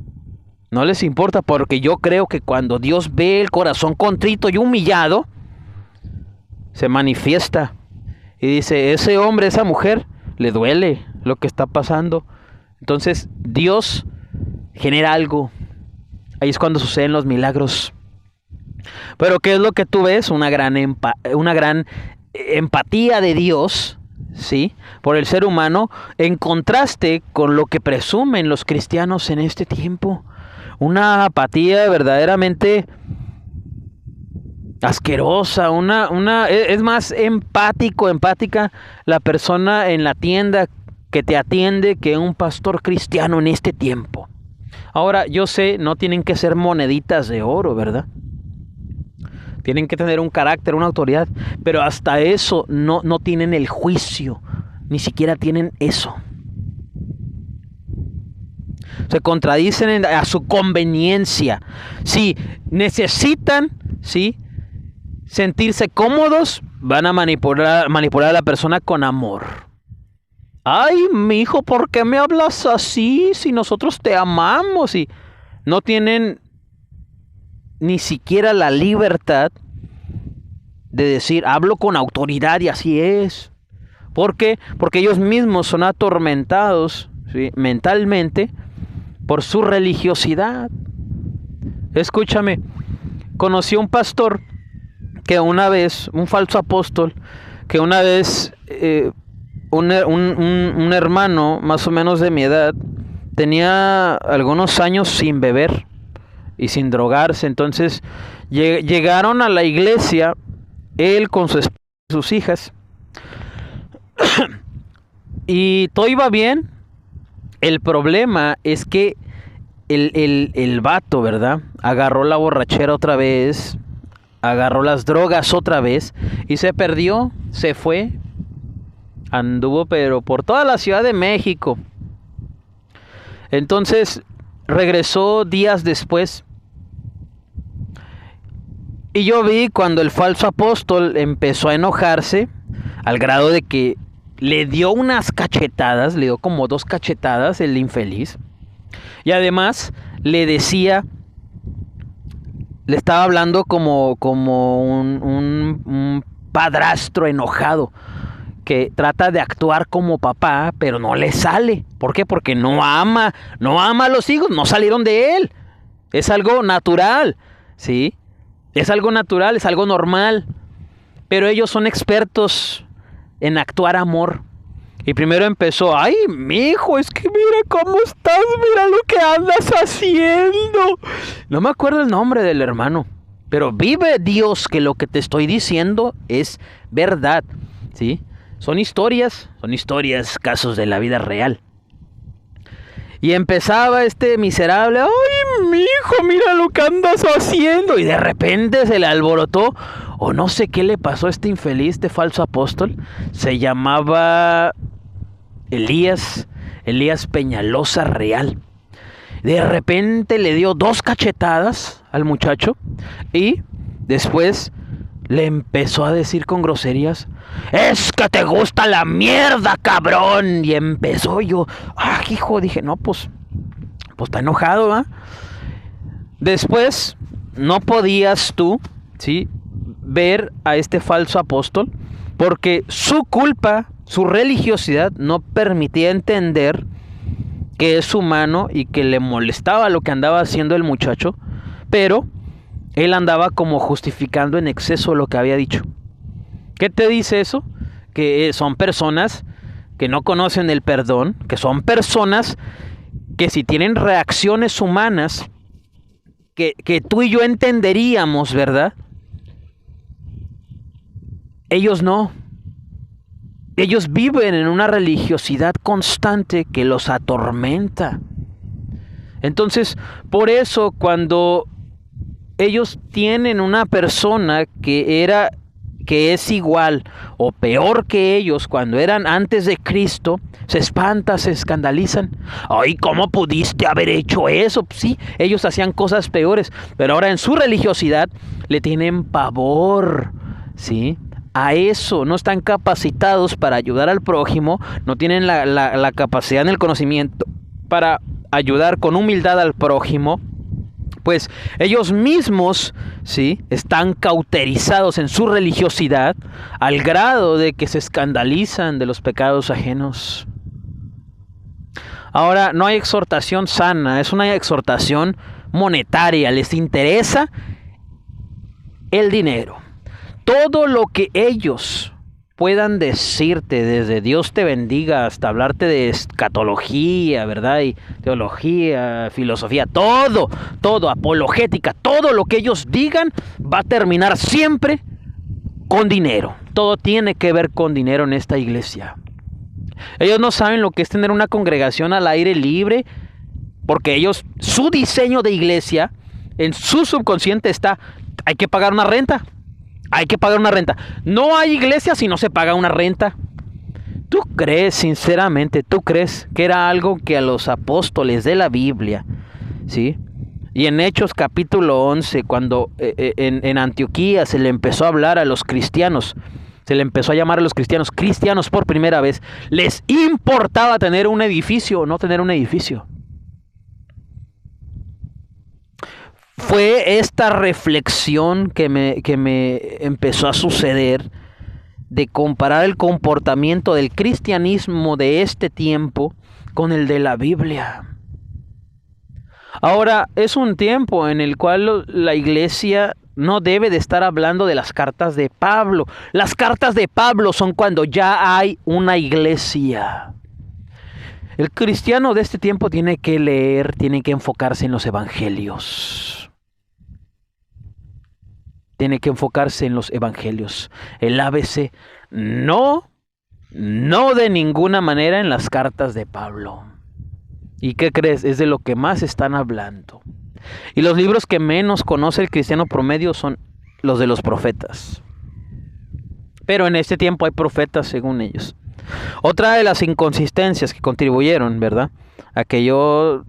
No les importa, porque yo creo que cuando Dios ve el corazón contrito y humillado, se manifiesta y dice, ese hombre, esa mujer, le duele lo que está pasando. Entonces Dios genera algo. Ahí es cuando suceden los milagros. Pero ¿qué es lo que tú ves? Una gran empatía de Dios, ¿sí?, por el ser humano, en contraste con lo que presumen los cristianos en este tiempo. Una apatía verdaderamente asquerosa, es más empática la persona en la tienda que te atiende que un pastor cristiano en este tiempo. Ahora, yo sé, no tienen que ser moneditas de oro, ¿verdad? Tienen que tener un carácter, una autoridad, pero hasta eso no tienen el juicio, ni siquiera tienen eso. Se contradicen a su conveniencia. Si necesitan, ¿sí?, sentirse cómodos, van a manipular a la persona con amor. Ay, mi hijo, ¿por qué me hablas así si nosotros te amamos? Y no tienen ni siquiera la libertad de decir, hablo con autoridad y así es. ¿Por qué? Porque ellos mismos son atormentados, ¿sí?, mentalmente por su religiosidad. Escúchame, conocí a un pastor que una vez, un falso apóstol, que una vez un hermano más o menos de mi edad tenía algunos años sin beber y sin drogarse. Entonces llegaron a la iglesia él con su esposa y sus hijas y todo iba bien. El problema es que el vato, ¿verdad?, agarró la borrachera otra vez, agarró las drogas otra vez y se perdió, se fue, anduvo pero por toda la Ciudad de México. Entonces regresó días después y yo vi cuando el falso apóstol empezó a enojarse al grado de que le dio unas cachetadas, le dio como 2 cachetadas el infeliz. Y además le decía, le estaba hablando como un padrastro enojado que trata de actuar como papá, pero no le sale. ¿Por qué? Porque no ama a los hijos, no salieron de él. Es algo natural, ¿sí? Es algo natural, es algo normal. Pero ellos son expertos en actuar amor. Y primero empezó, ay, mijo, es que mira cómo estás, mira lo que andas haciendo. No me acuerdo el nombre del hermano, pero vive Dios que lo que te estoy diciendo es verdad, ¿sí? Son historias, casos de la vida real. Y empezaba este miserable, ay, mijo, mira lo que andas haciendo. Y de repente se le alborotó, o no sé qué le pasó a este infeliz, este falso apóstol. Se llamaba Elías Peñalosa Real. De repente le dio 2 cachetadas al muchacho y después le empezó a decir con groserías, es que te gusta la mierda, cabrón. Y empezó yo, hijo, dije, no, pues pues está enojado, ¿va? Después, no podías tú, ¿sí?, ver a este falso apóstol, porque su culpa, su religiosidad, no permitía entender que es humano y que le molestaba lo que andaba haciendo el muchacho, pero él andaba como justificando en exceso lo que había dicho. ¿Qué te dice eso? Que son personas que no conocen el perdón, que son personas que si tienen reacciones humanas que tú y yo entenderíamos, ¿verdad? Ellos no. Ellos viven en una religiosidad constante que los atormenta. Entonces, por eso cuando ellos tienen una persona que es igual o peor que ellos cuando eran antes de Cristo, se espantan, se escandalizan. Ay, ¿cómo pudiste haber hecho eso? Sí, ellos hacían cosas peores, pero ahora en su religiosidad le tienen pavor, ¿sí?, a eso. No están capacitados para ayudar al prójimo, no tienen la capacidad en el conocimiento para ayudar con humildad al prójimo. Pues ellos mismos, ¿sí?, están cauterizados en su religiosidad al grado de que se escandalizan de los pecados ajenos. Ahora, no hay exhortación sana, es una exhortación monetaria. Les interesa el dinero. Todo lo que ellos puedan decirte, desde Dios te bendiga hasta hablarte de escatología, ¿verdad?, y teología, filosofía, todo, apologética, todo lo que ellos digan va a terminar siempre con dinero. Todo tiene que ver con dinero en esta iglesia. Ellos no saben lo que es tener una congregación al aire libre, porque ellos, su diseño de iglesia, en su subconsciente está, hay que pagar una renta. Hay que pagar una renta. No hay iglesia si no se paga una renta. ¿Tú crees, sinceramente, que era algo que a los apóstoles de la Biblia, ¿sí?, y en Hechos capítulo 11, cuando en Antioquía se le empezó a hablar a los cristianos, se le empezó a llamar a los cristianos por primera vez, les importaba tener un edificio o no tener un edificio? Fue esta reflexión que me empezó a suceder, de comparar el comportamiento del cristianismo de este tiempo con el de la Biblia. Ahora, es un tiempo en el cual la iglesia no debe de estar hablando de las cartas de Pablo. Las cartas de Pablo son cuando ya hay una iglesia. El cristiano de este tiempo tiene que leer, tiene que enfocarse en los evangelios. Tiene que enfocarse en los evangelios. El ABC, no de ninguna manera en las cartas de Pablo. ¿Y qué crees? Es de lo que más están hablando. Y los libros que menos conoce el cristiano promedio son los de los profetas. Pero en este tiempo hay profetas según ellos. Otra de las inconsistencias que contribuyeron, ¿verdad?, a que yo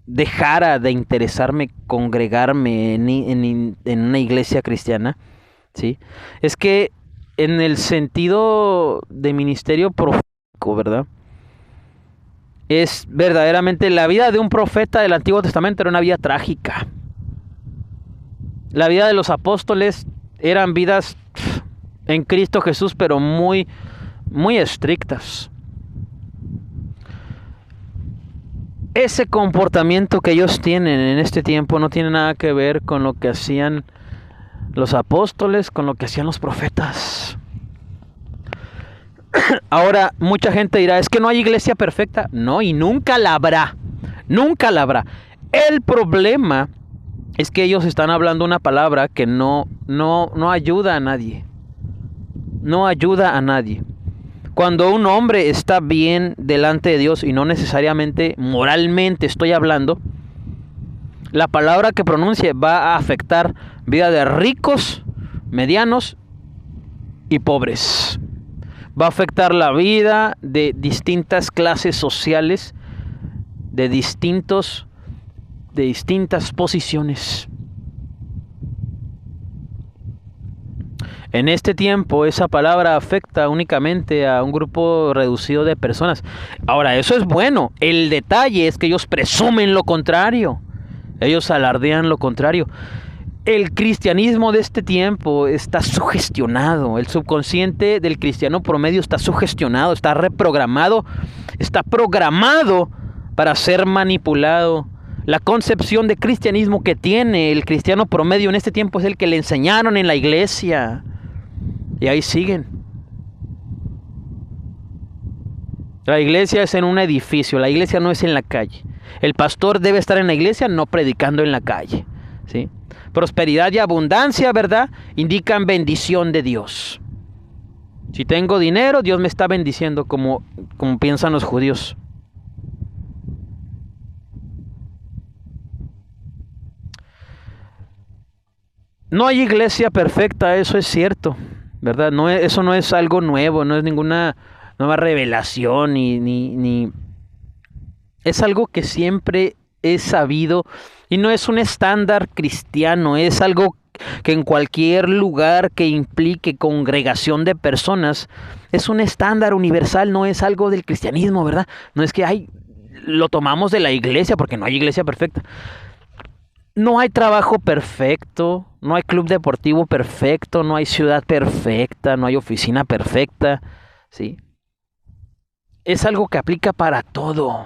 dejara de interesarme congregarme en una iglesia cristiana, ¿sí?, es que en el sentido de ministerio profético, ¿verdad?, es verdaderamente la vida de un profeta del Antiguo Testamento era una vida trágica. La vida de los apóstoles eran vidas en Cristo Jesús, pero muy, muy estrictas. Ese comportamiento que ellos tienen en este tiempo no tiene nada que ver con lo que hacían los apóstoles, con lo que hacían los profetas. Ahora, mucha gente dirá, es que no hay iglesia perfecta. No, y nunca la habrá. Nunca la habrá. El problema es que ellos están hablando una palabra que no ayuda a nadie. No ayuda a nadie. Cuando un hombre está bien delante de Dios, y no necesariamente moralmente estoy hablando, la palabra que pronuncie va a afectar vida de ricos, medianos y pobres. Va a afectar la vida de distintas clases sociales, de distintas posiciones. En este tiempo esa palabra afecta únicamente a un grupo reducido de personas. Ahora, eso es bueno. El detalle es que ellos presumen lo contrario. Ellos alardean lo contrario. El cristianismo de este tiempo está sugestionado. El subconsciente del cristiano promedio está sugestionado, está reprogramado, está programado para ser manipulado. La concepción de cristianismo que tiene el cristiano promedio en este tiempo es el que le enseñaron en la iglesia. Y ahí siguen. La iglesia es en un edificio, la iglesia no es en la calle. El pastor debe estar en la iglesia, no predicando en la calle, ¿sí? Prosperidad y abundancia, ¿verdad?, indican bendición de Dios. Si tengo dinero, Dios me está bendiciendo, como piensan los judíos. No hay iglesia perfecta, eso es cierto, ¿verdad? Eso no es algo nuevo, no es ninguna nueva revelación, ni es algo que siempre he sabido y no es un estándar cristiano, es algo que en cualquier lugar que implique congregación de personas es un estándar universal, no es algo del cristianismo, ¿verdad? No es que lo tomamos de la iglesia, porque no hay iglesia perfecta. No hay trabajo perfecto, no hay club deportivo perfecto, no hay ciudad perfecta, no hay oficina perfecta, ¿sí? Es algo que aplica para todo.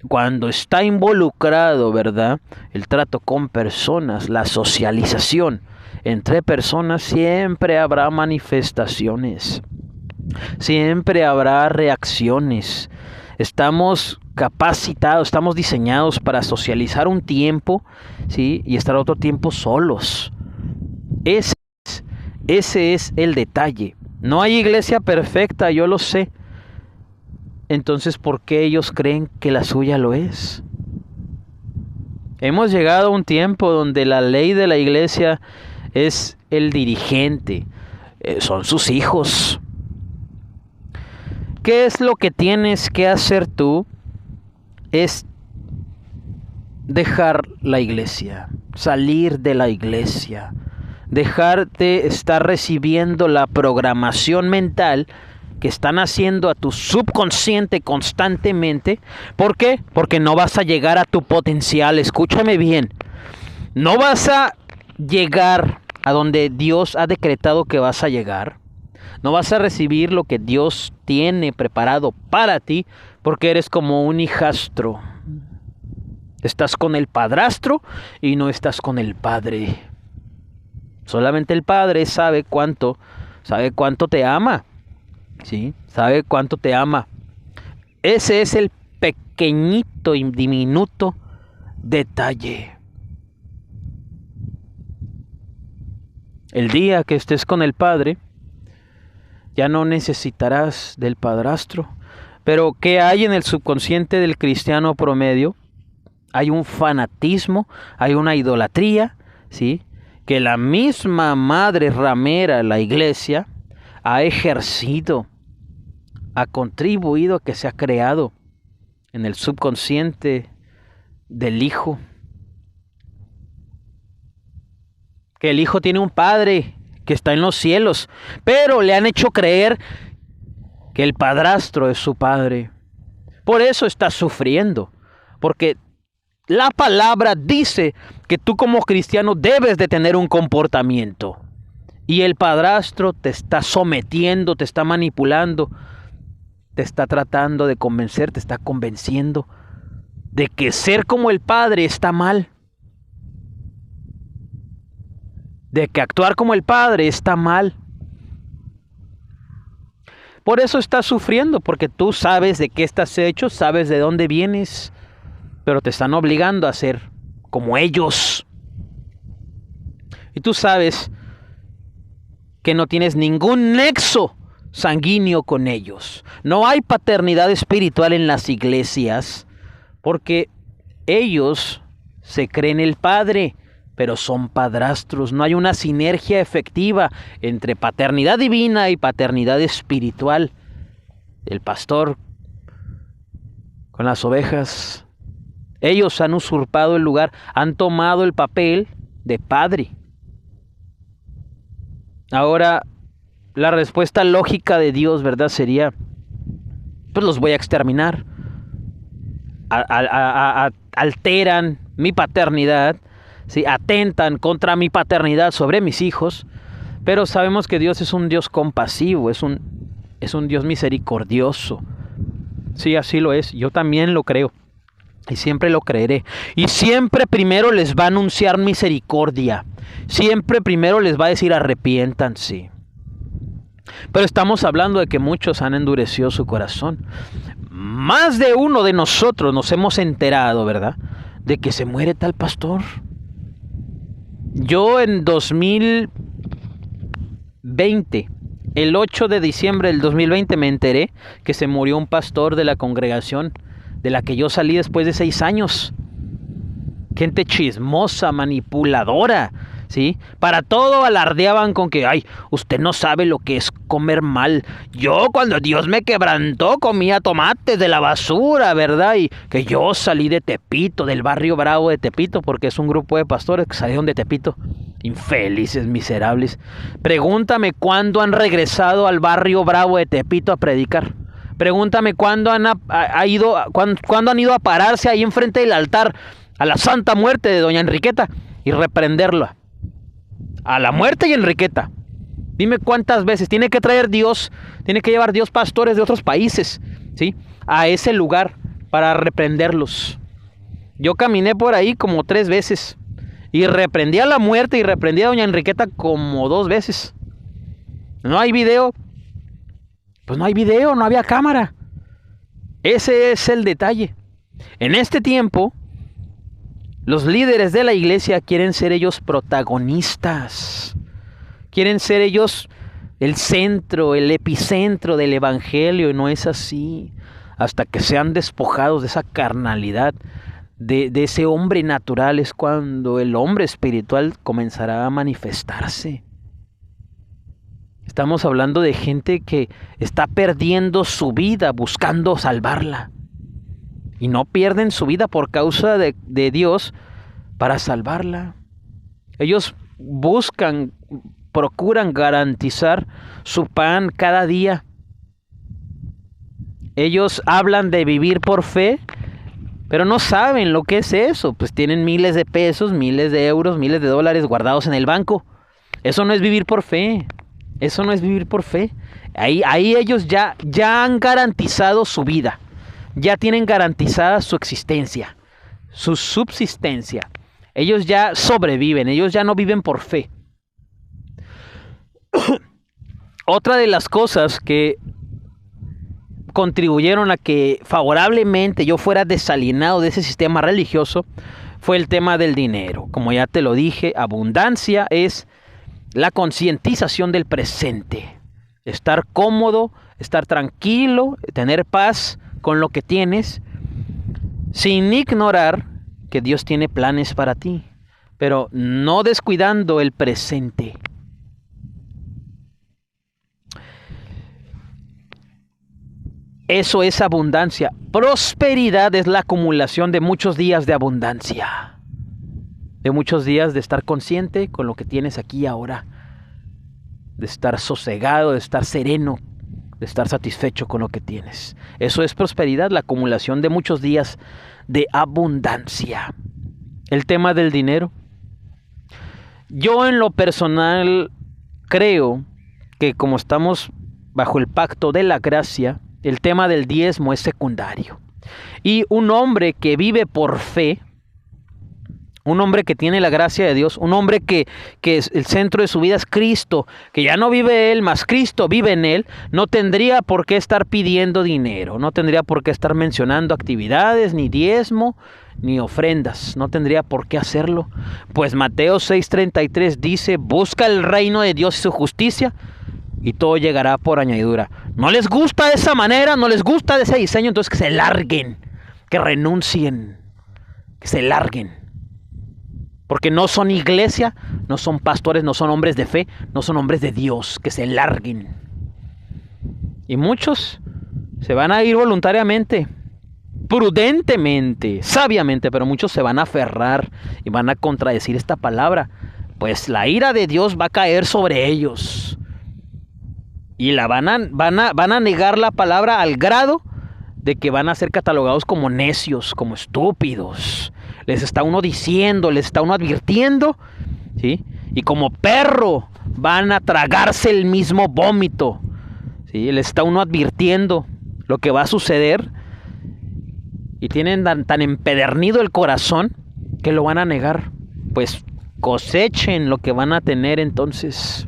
Cuando está involucrado, ¿verdad?, el trato con personas, la socialización entre personas, siempre habrá manifestaciones, siempre habrá reacciones. Estamos capacitados, estamos diseñados para socializar un tiempo, ¿sí?, y estar otro tiempo solos. Ese es el detalle. No hay iglesia perfecta, yo lo sé. Entonces, ¿por qué ellos creen que la suya lo es? Hemos llegado a un tiempo donde la ley de la iglesia es el dirigente, son sus hijos. ¿Qué es lo que tienes que hacer tú? Es dejar la iglesia, salir de la iglesia, dejar de estar recibiendo la programación mental que están haciendo a tu subconsciente constantemente. ¿Por qué? Porque no vas a llegar a tu potencial. Escúchame bien. No vas a llegar a donde Dios ha decretado que vas a llegar. No vas a recibir lo que Dios tiene preparado para ti, porque eres como un hijastro. Estás con el padrastro y no estás con el padre. Solamente el padre sabe cuánto te ama. ¿Sí? Sabe cuánto te ama. Ese es el pequeñito y diminuto detalle. El día que estés con el Padre, ya no necesitarás del padrastro. Pero ¿qué hay en el subconsciente del cristiano promedio? Hay un fanatismo, hay una idolatría, ¿sí?, que la misma madre ramera, la iglesia, ha ejercido, ha contribuido a que se ha creado en el subconsciente del hijo. Que el hijo tiene un padre que está en los cielos, pero le han hecho creer que el padrastro es su padre. Por eso está sufriendo, porque la palabra dice que tú como cristiano debes de tener un comportamiento. Y el padrastro te está sometiendo, te está manipulando, te está tratando de convencer, te está convenciendo de que ser como el padre está mal. De que actuar como el padre está mal. Por eso estás sufriendo, porque tú sabes de qué estás hecho, sabes de dónde vienes, pero te están obligando a ser como ellos. Y tú sabes que no tienes ningún nexo sanguíneo con ellos. No hay paternidad espiritual en las iglesias, porque ellos se creen el padre, pero son padrastros. No hay una sinergia efectiva entre paternidad divina y paternidad espiritual. El pastor con las ovejas, ellos han usurpado el lugar, han tomado el papel de padre. Ahora, la respuesta lógica de Dios, ¿verdad? Sería, pues los voy a exterminar. Alteran mi paternidad, ¿sí? Atentan contra mi paternidad sobre mis hijos. Pero sabemos que Dios es un Dios compasivo, es un Dios misericordioso. Sí, así lo es. Yo también lo creo. Y siempre lo creeré. Y siempre primero les va a anunciar misericordia. Siempre primero les va a decir arrepiéntanse. Pero estamos hablando de que muchos han endurecido su corazón. Más de uno de nosotros nos hemos enterado, ¿verdad?, de que se muere tal pastor. Yo en 2020, el 8 de diciembre del 2020 me enteré que se murió un pastor de la congregación de la que yo salí después de 6 años. Gente chismosa, manipuladora, ¿sí? Para todo alardeaban con que, ay, usted no sabe lo que es comer mal. Yo cuando Dios me quebrantó comía tomates de la basura, ¿verdad? Y que yo salí de Tepito, del barrio Bravo de Tepito, porque es un grupo de pastores que salieron de Tepito. Infelices, miserables. Pregúntame cuándo han regresado al barrio Bravo de Tepito a predicar. Pregúntame cuándo han ido a pararse ahí enfrente del altar a la santa muerte de doña Enriqueta y reprenderla. A la muerte y Enriqueta. Dime cuántas veces tiene que llevar Dios pastores de otros países, ¿sí?, a ese lugar para reprenderlos. Yo caminé por ahí como 3 veces y reprendí a la muerte y reprendí a doña Enriqueta como 2 veces. No hay video. Pues no hay video, no había cámara. Ese es el detalle. En este tiempo, los líderes de la iglesia quieren ser ellos protagonistas. Quieren ser ellos el centro, el epicentro del evangelio, y no es así. Hasta que sean despojados de esa carnalidad, de ese hombre natural, es cuando el hombre espiritual comenzará a manifestarse. Estamos hablando de gente que está perdiendo su vida buscando salvarla. Y no pierden su vida por causa de Dios para salvarla. Ellos procuran garantizar su pan cada día. Ellos hablan de vivir por fe, pero no saben lo que es eso. Pues tienen miles de pesos, miles de euros, miles de dólares guardados en el banco. Eso no es vivir por fe. Eso no es vivir por fe. Ahí ellos ya han garantizado su vida. Ya tienen garantizada su existencia, su subsistencia. Ellos ya sobreviven, ellos ya no viven por fe. Otra de las cosas que contribuyeron a que favorablemente yo fuera desalienado de ese sistema religioso fue el tema del dinero. Como ya te lo dije, abundancia es la concientización del presente. Estar cómodo, estar tranquilo, tener paz con lo que tienes, sin ignorar que Dios tiene planes para ti, pero no descuidando el presente. Eso es abundancia. Prosperidad es la acumulación de muchos días de abundancia, de muchos días de estar consciente con lo que tienes aquí y ahora, de estar sosegado, de estar sereno, de estar satisfecho con lo que tienes. Eso es prosperidad, la acumulación de muchos días de abundancia. El tema del dinero. Yo en lo personal creo que como estamos bajo el pacto de la gracia, el tema del diezmo es secundario. Y un hombre que vive por fe, un hombre que tiene la gracia de Dios, un hombre que el centro de su vida es Cristo, que ya no vive él, más Cristo vive en él, no tendría por qué estar pidiendo dinero, no tendría por qué estar mencionando actividades, ni diezmo, ni ofrendas, no tendría por qué hacerlo. Pues Mateo 6:33 dice, busca el reino de Dios y su justicia, y todo llegará por añadidura. No les gusta esa manera, no les gusta ese diseño, entonces que se larguen, que renuncien, que se larguen. Porque no son iglesia, no son pastores, no son hombres de fe, no son hombres de Dios, que se larguen. Y muchos se van a ir voluntariamente, prudentemente, sabiamente, pero muchos se van a aferrar y van a contradecir esta palabra pues la ira de Dios va a caer sobre ellos. Y van a negar la palabra al grado de que van a ser catalogados como necios, como estúpidos. Les está uno diciendo, les está uno advirtiendo, ¿sí? Y como perro van a tragarse el mismo vómito, ¿sí? Les está uno advirtiendo lo que va a suceder. Y tienen tan empedernido el corazón que lo van a negar. Pues cosechen lo que van a tener entonces.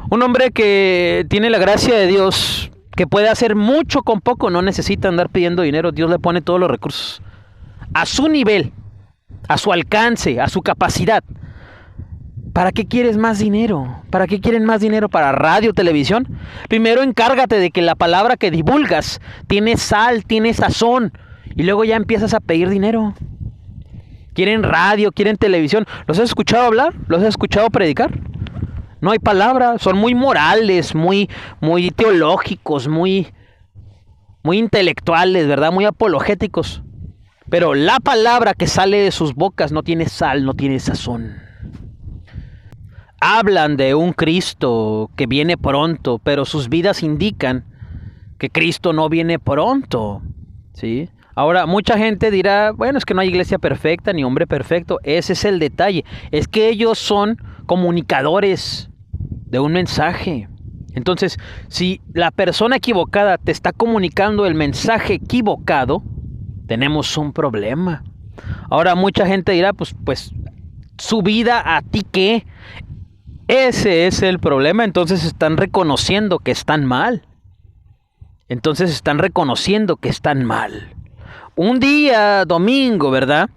Un hombre que tiene la gracia de Dios, que puede hacer mucho con poco, no necesita andar pidiendo dinero. Dios le pone todos los recursos a su nivel, a su alcance, a su capacidad. ¿Para qué quieres más dinero? ¿Para qué quieren más dinero? ¿Para radio, televisión? Primero encárgate de que la palabra que divulgas tiene sal, tiene sazón, y luego ya empiezas a pedir dinero. Quieren radio, quieren televisión. ¿Los has escuchado hablar? ¿Los has escuchado predicar? No hay palabra, son muy morales, muy teológicos, muy intelectuales, ¿verdad? Muy apologéticos. Pero la palabra que sale de sus bocas no tiene sal, no tiene sazón. Hablan de un Cristo que viene pronto, pero sus vidas indican que Cristo no viene pronto, ¿sí? Ahora, mucha gente dirá, bueno, es que no hay iglesia perfecta ni hombre perfecto. Ese es el detalle. Es que ellos son comunicadores de un mensaje. Entonces, si la persona equivocada te está comunicando el mensaje equivocado, tenemos un problema. Ahora, mucha gente dirá, pues, ¿su vida a ti qué? Ese es el problema. Entonces están reconociendo que están mal. Un día domingo, ¿verdad?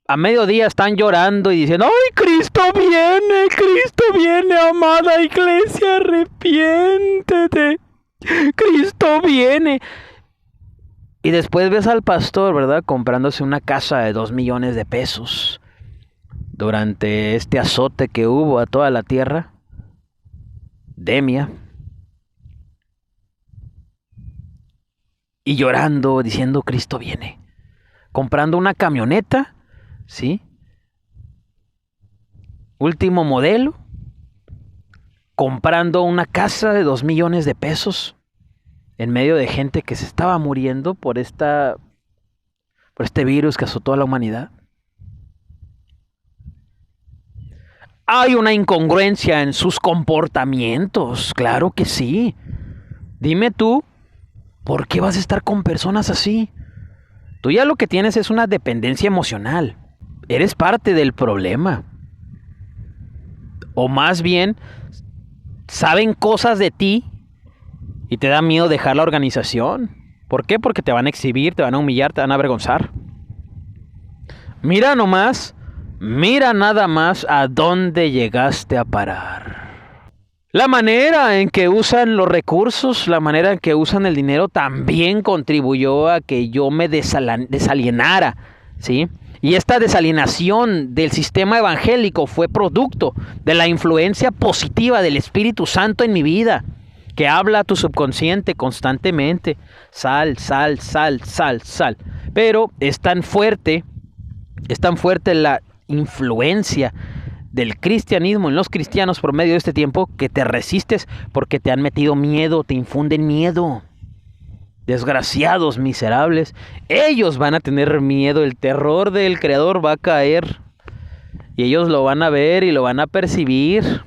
A mediodía están llorando y diciendo, ¡ay, Cristo viene, amada iglesia, arrepiéntete! ¡Cristo viene! Y después ves al pastor, ¿verdad? Comprándose una casa de 2 millones de pesos durante este azote que hubo a toda la tierra. Demia. Y llorando, diciendo, Cristo viene. Comprando una camioneta, ¿sí? Último modelo. Comprando una casa de 2 millones de pesos. En medio de gente que se estaba muriendo por este virus que azotó a la humanidad. Hay una incongruencia en sus comportamientos, claro que sí. Dime tú, ¿por qué vas a estar con personas así? Tú ya lo que tienes es una dependencia emocional. Eres parte del problema. O más bien, saben cosas de ti y te da miedo dejar la organización. ¿Por qué? Porque te van a exhibir, te van a humillar, te van a avergonzar. Mira nada más a dónde llegaste a parar. La manera en que usan los recursos, la manera en que usan el dinero también contribuyó a que yo me desalienara, ¿sí? Y esta desalienación del sistema evangélico fue producto de la influencia positiva del Espíritu Santo en mi vida, que habla a tu subconsciente constantemente. Sal. Pero es tan fuerte la influencia del cristianismo en los cristianos por medio de este tiempo que te resistes porque te han metido miedo, te infunden miedo. Desgraciados, miserables, ellos van a tener miedo, el terror del Creador va a caer y ellos lo van a ver y lo van a percibir.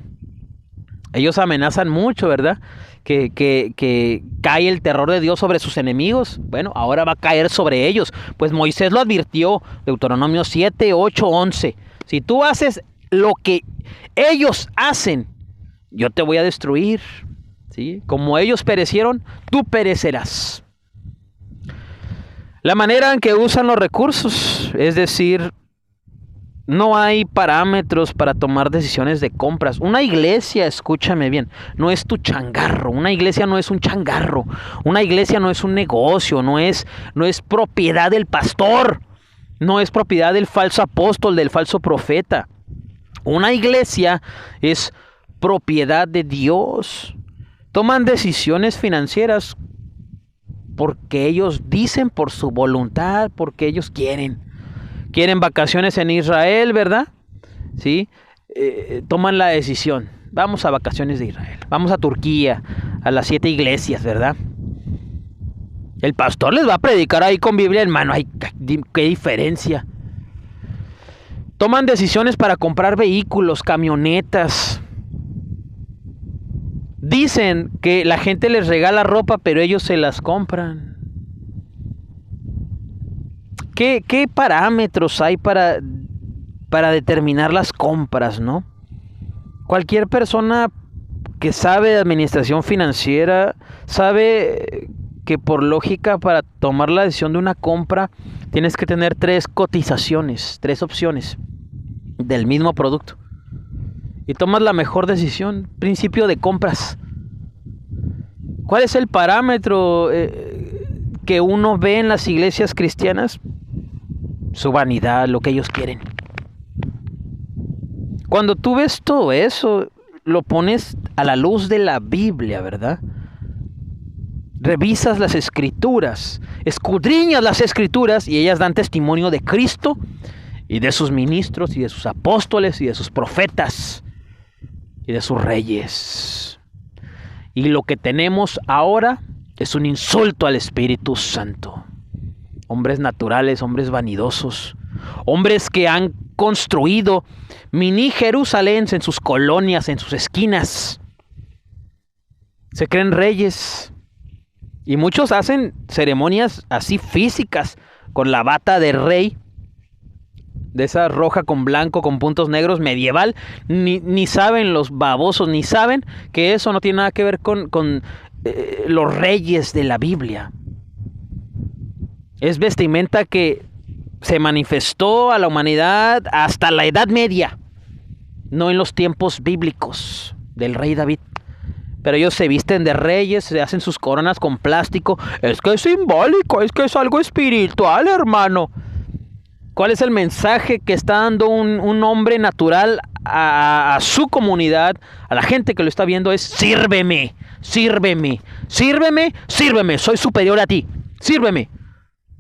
Ellos amenazan mucho, ¿verdad? Que cae el terror de Dios sobre sus enemigos. Bueno, ahora va a caer sobre ellos. Pues Moisés lo advirtió, Deuteronomio 7, 8, 11. Si tú haces lo que ellos hacen, yo te voy a destruir, ¿sí? Como ellos perecieron, tú perecerás. La manera en que usan los recursos, es decir, no hay parámetros para tomar decisiones de compras. Una iglesia, escúchame bien, no es tu changarro. Una iglesia no es un changarro. Una iglesia no es un negocio, no es propiedad del pastor. No es propiedad del falso apóstol, del falso profeta. Una iglesia es propiedad de Dios. Toman decisiones financieras porque ellos dicen, por su voluntad, porque ellos quieren. Quieren vacaciones en Israel, ¿verdad? ¿sí? Toman la decisión. Vamos a vacaciones de Israel. Vamos a Turquía, a las 7 iglesias, ¿verdad? El pastor les va a predicar ahí con Biblia en mano. Ay, qué diferencia. Toman decisiones para comprar vehículos, camionetas. Dicen que la gente les regala ropa, pero ellos se las compran. ¿Qué parámetros hay para determinar las compras, no? Cualquier persona que sabe de administración financiera sabe que por lógica, para tomar la decisión de una compra tienes que tener 3 cotizaciones, 3 opciones del mismo producto. Y tomas la mejor decisión. Principio de compras. ¿Cuál es el parámetro que uno ve en las iglesias cristianas? Su vanidad, lo que ellos quieren. Cuando tú ves todo eso, lo pones a la luz de la Biblia, ¿verdad? Revisas las escrituras, escudriñas las escrituras y ellas dan testimonio de Cristo y de sus ministros y de sus apóstoles y de sus profetas y de sus reyes. Y lo que tenemos ahora es un insulto al Espíritu Santo. Hombres naturales, hombres vanidosos, hombres que han construido mini Jerusalén en sus colonias, en sus esquinas. Se creen reyes. Y muchos hacen ceremonias así físicas, con la bata de rey, de esa roja con blanco, con puntos negros, medieval. Ni saben los babosos, ni saben que eso no tiene nada que ver con los reyes de la Biblia. Es vestimenta que se manifestó a la humanidad hasta la Edad Media, no en los tiempos bíblicos del rey David. Pero ellos se visten de reyes, se hacen sus coronas con plástico. Es que es simbólico, es que es algo espiritual, hermano. ¿Cuál es el mensaje que está dando un hombre natural a su comunidad, a la gente que lo está viendo? Es: sírveme, sírveme, sírveme, sírveme, soy superior a ti, sírveme.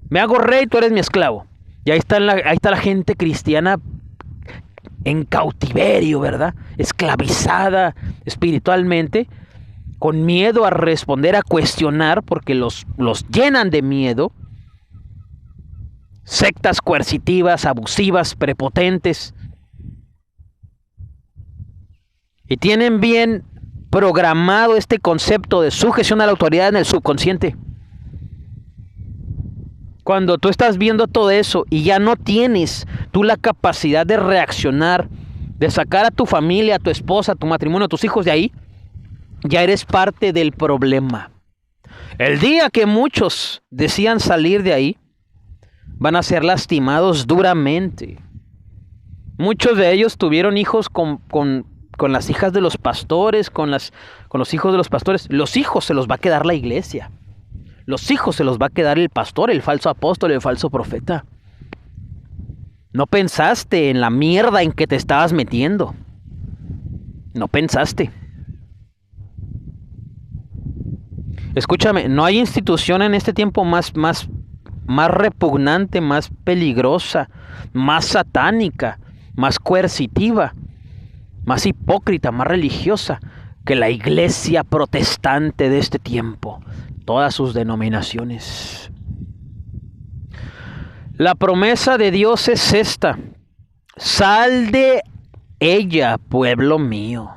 Me hago rey, tú eres mi esclavo. Y ahí está la gente cristiana en cautiverio, ¿verdad? Esclavizada espiritualmente, con miedo a responder, a cuestionar, porque los llenan de miedo. Sectas coercitivas, abusivas, prepotentes. Y tienen bien programado este concepto de sujeción a la autoridad en el subconsciente. Cuando tú estás viendo todo eso y ya no tienes tú la capacidad de reaccionar, de sacar a tu familia, a tu esposa, a tu matrimonio, a tus hijos de ahí, ya eres parte del problema. El día que muchos decían salir de ahí, van a ser lastimados duramente. Muchos de ellos tuvieron hijos con las hijas de los pastores, con los hijos de los pastores. Los hijos se los va a quedar la iglesia. Los hijos se los va a quedar el pastor, el falso apóstol, el falso profeta. No pensaste en la mierda en que te estabas metiendo. No pensaste. Escúchame, no hay institución en este tiempo más repugnante, más peligrosa, más satánica, más coercitiva, más hipócrita, más religiosa que la iglesia protestante de este tiempo. Todas sus denominaciones. La promesa de Dios es esta: sal de ella, pueblo mío,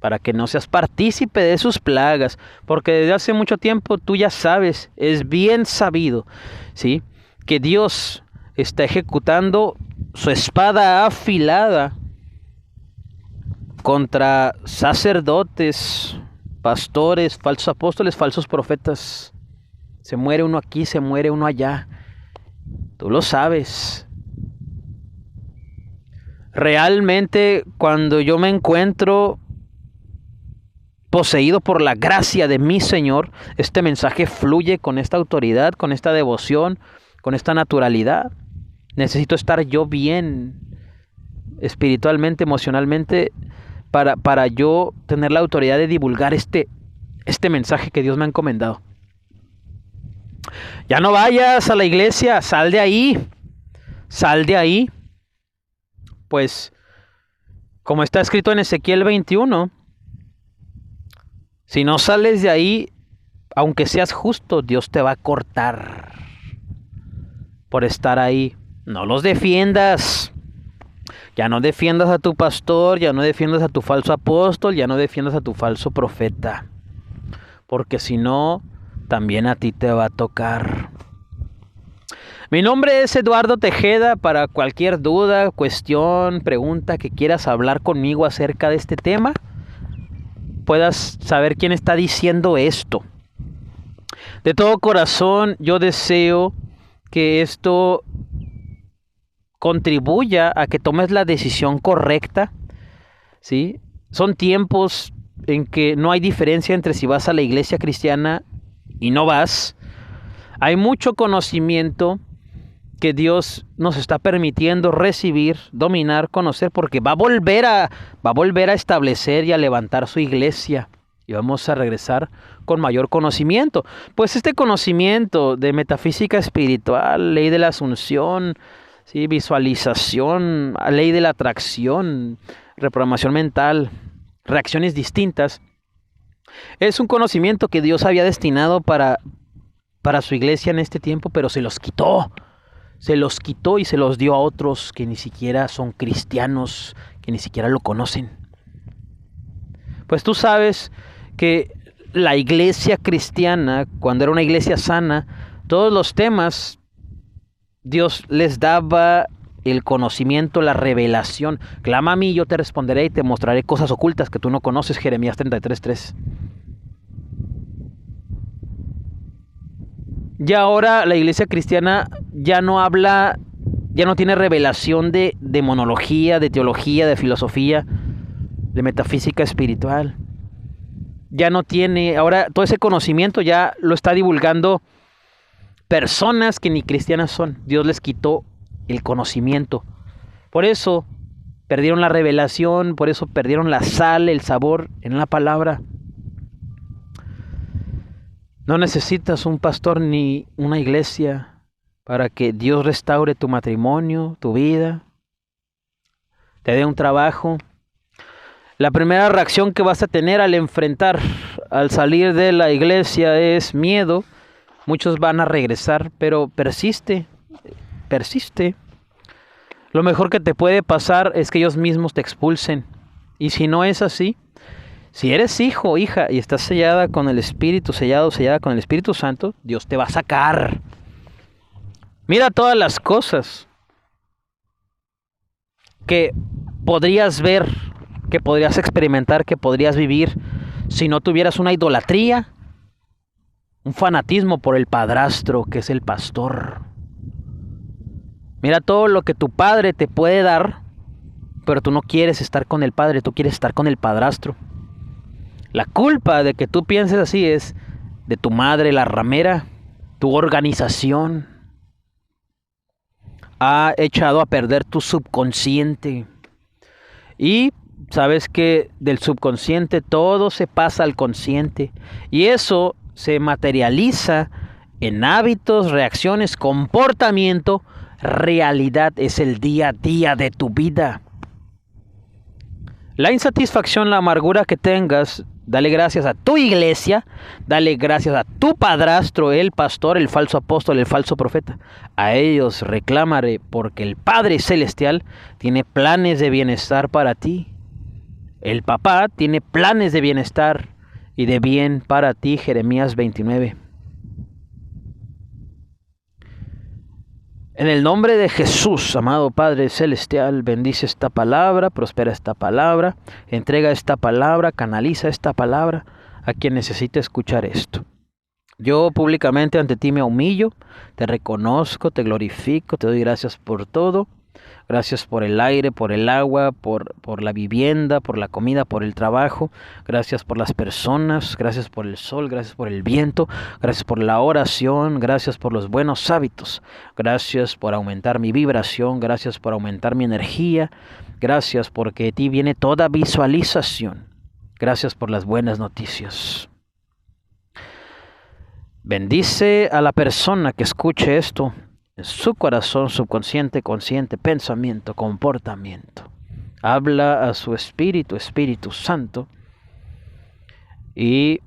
para que no seas partícipe de sus plagas, porque desde hace mucho tiempo tú ya sabes, es bien sabido, ¿sí?, que Dios está ejecutando su espada afilada contra sacerdotes, pastores, falsos apóstoles, falsos profetas. Se muere uno aquí, se muere uno allá. Tú lo sabes. Realmente, cuando yo me encuentro poseído por la gracia de mi Señor, este mensaje fluye con esta autoridad, con esta devoción, con esta naturalidad. Necesito estar yo bien espiritualmente, emocionalmente, para yo tener la autoridad de divulgar este mensaje que Dios me ha encomendado. Ya no vayas a la iglesia, sal de ahí. Sal de ahí. Pues Como está escrito en Ezequiel 21, si no sales de ahí, aunque seas justo, Dios te va a cortar por estar ahí. No los defiendas. Ya no defiendas a tu pastor, ya no defiendas a tu falso apóstol, ya no defiendas a tu falso profeta. Porque si no, también a ti te va a tocar. Mi nombre es Eduardo Tejeda. Para cualquier duda, cuestión, pregunta que quieras hablar conmigo acerca de este tema, puedas saber quién está diciendo esto. De todo corazón, yo deseo que esto contribuya a que tomes la decisión correcta, ¿sí? Son tiempos en que no hay diferencia entre si vas a la iglesia cristiana y no vas. Hay mucho conocimiento que Dios nos está permitiendo recibir, dominar, conocer, porque va a volver a establecer y a levantar su iglesia. Y vamos a regresar con mayor conocimiento. Pues este conocimiento de metafísica espiritual, ley de la asunción, ¿sí? Visualización, ley de la atracción, reprogramación mental, reacciones distintas, es un conocimiento que Dios había destinado para su iglesia en este tiempo, pero se los quitó y se los dio a otros que ni siquiera son cristianos, que ni siquiera lo conocen. Pues tú sabes que la iglesia cristiana, cuando era una iglesia sana, todos los temas Dios les daba el conocimiento, la revelación. Clama a mí y yo te responderé y te mostraré cosas ocultas que tú no conoces. Jeremías 33:3. Y ahora la iglesia cristiana ya no tiene revelación de demonología, de teología, de filosofía, de metafísica espiritual. Ya no tiene, ahora todo ese conocimiento ya lo está divulgando personas que ni cristianas son. Dios les quitó el conocimiento. Por eso perdieron la revelación, por eso perdieron la sal, el sabor en la palabra. No necesitas un pastor ni una iglesia para que Dios restaure tu matrimonio, tu vida, te dé un trabajo. La primera reacción que vas a tener al salir de la iglesia es miedo. Muchos van a regresar, pero persiste. Lo mejor que te puede pasar es que ellos mismos te expulsen. Y si no es así, si eres hijo o hija y estás sellada con el Espíritu, sellada con el Espíritu Santo, Dios te va a sacar. Mira todas las cosas que podrías ver, que podrías experimentar, que podrías vivir si no tuvieras una idolatría, un fanatismo por el padrastro que es el pastor. Mira todo lo que tu padre te puede dar, pero tú no quieres estar con el padre, tú quieres estar con el padrastro. La culpa de que tú pienses así es de tu madre, la ramera, tu organización. Ha echado a perder tu subconsciente. Y sabes que del subconsciente todo se pasa al consciente. Y eso se materializa en hábitos, reacciones, comportamiento. Realidad es el día a día de tu vida. La insatisfacción, la amargura que tengas, dale gracias a tu iglesia, dale gracias a tu padrastro, el pastor, el falso apóstol, el falso profeta. A ellos reclamaré, porque el Padre Celestial tiene planes de bienestar para ti. El papá tiene planes de bienestar y de bien para ti. Jeremías 29. En el nombre de Jesús, amado Padre Celestial, bendice esta palabra, prospera esta palabra, entrega esta palabra, canaliza esta palabra a quien necesite escuchar esto. Yo públicamente ante ti me humillo, te reconozco, te glorifico, te doy gracias por todo. Gracias por el aire, por el agua, por la vivienda, por la comida, por el trabajo. Gracias por las personas, gracias por el sol, gracias por el viento, gracias por la oración, gracias por los buenos hábitos. Gracias por aumentar mi vibración, gracias por aumentar mi energía. Gracias porque de ti viene toda visualización. Gracias por las buenas noticias. Bendice a la persona que escuche esto en su corazón, subconsciente, consciente, pensamiento, comportamiento. Habla a su espíritu, Espíritu Santo, y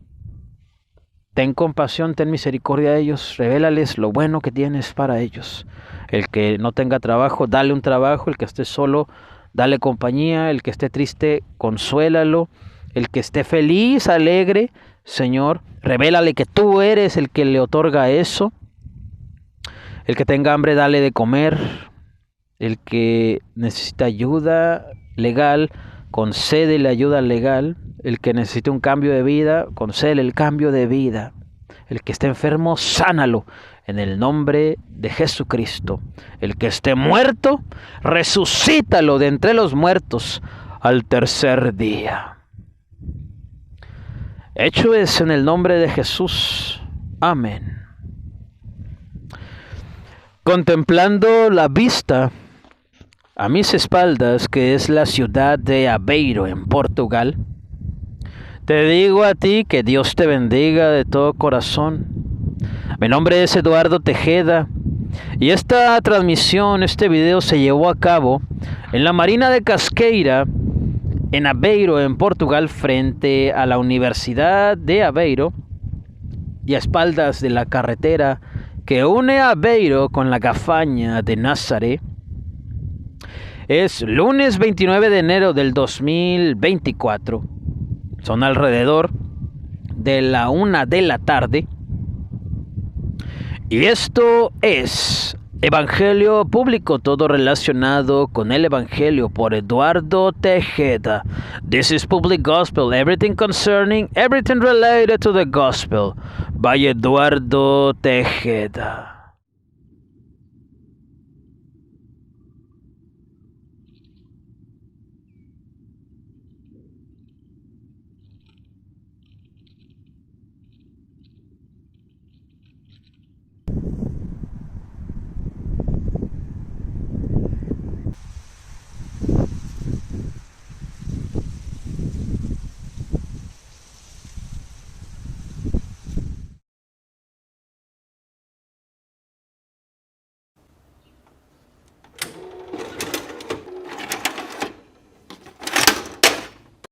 ten compasión, ten misericordia de ellos, revélales lo bueno que tienes para ellos. El que no tenga trabajo, dale un trabajo. El que esté solo, dale compañía. El que esté triste, consuélalo. El que esté feliz, alegre, Señor, revélale que tú eres el que le otorga eso. El que tenga hambre, dale de comer. El que necesita ayuda legal, concédele ayuda legal. El que necesite un cambio de vida, concédele el cambio de vida. El que esté enfermo, sánalo en el nombre de Jesucristo. El que esté muerto, resucítalo de entre los muertos al tercer día. Hecho es en el nombre de Jesús. Amén. Contemplando la vista a mis espaldas, que es la ciudad de Aveiro, en Portugal, te digo a ti que Dios te bendiga de todo corazón. Mi nombre es Eduardo Tejeda y esta transmisión, este video se llevó a cabo en la Marina de Casqueira, en Aveiro, en Portugal, frente a la Universidad de Aveiro y a espaldas de la carretera que une a Aveiro con la Gafaña de Nazaré. Es lunes 29 de enero del 2024. Son alrededor de la 1 de la tarde. Y esto es Evangelio Público, todo relacionado con el Evangelio, por Eduardo Tejeda. This is Public Gospel, everything concerning, everything related to the Gospel, by Eduardo Tejeda.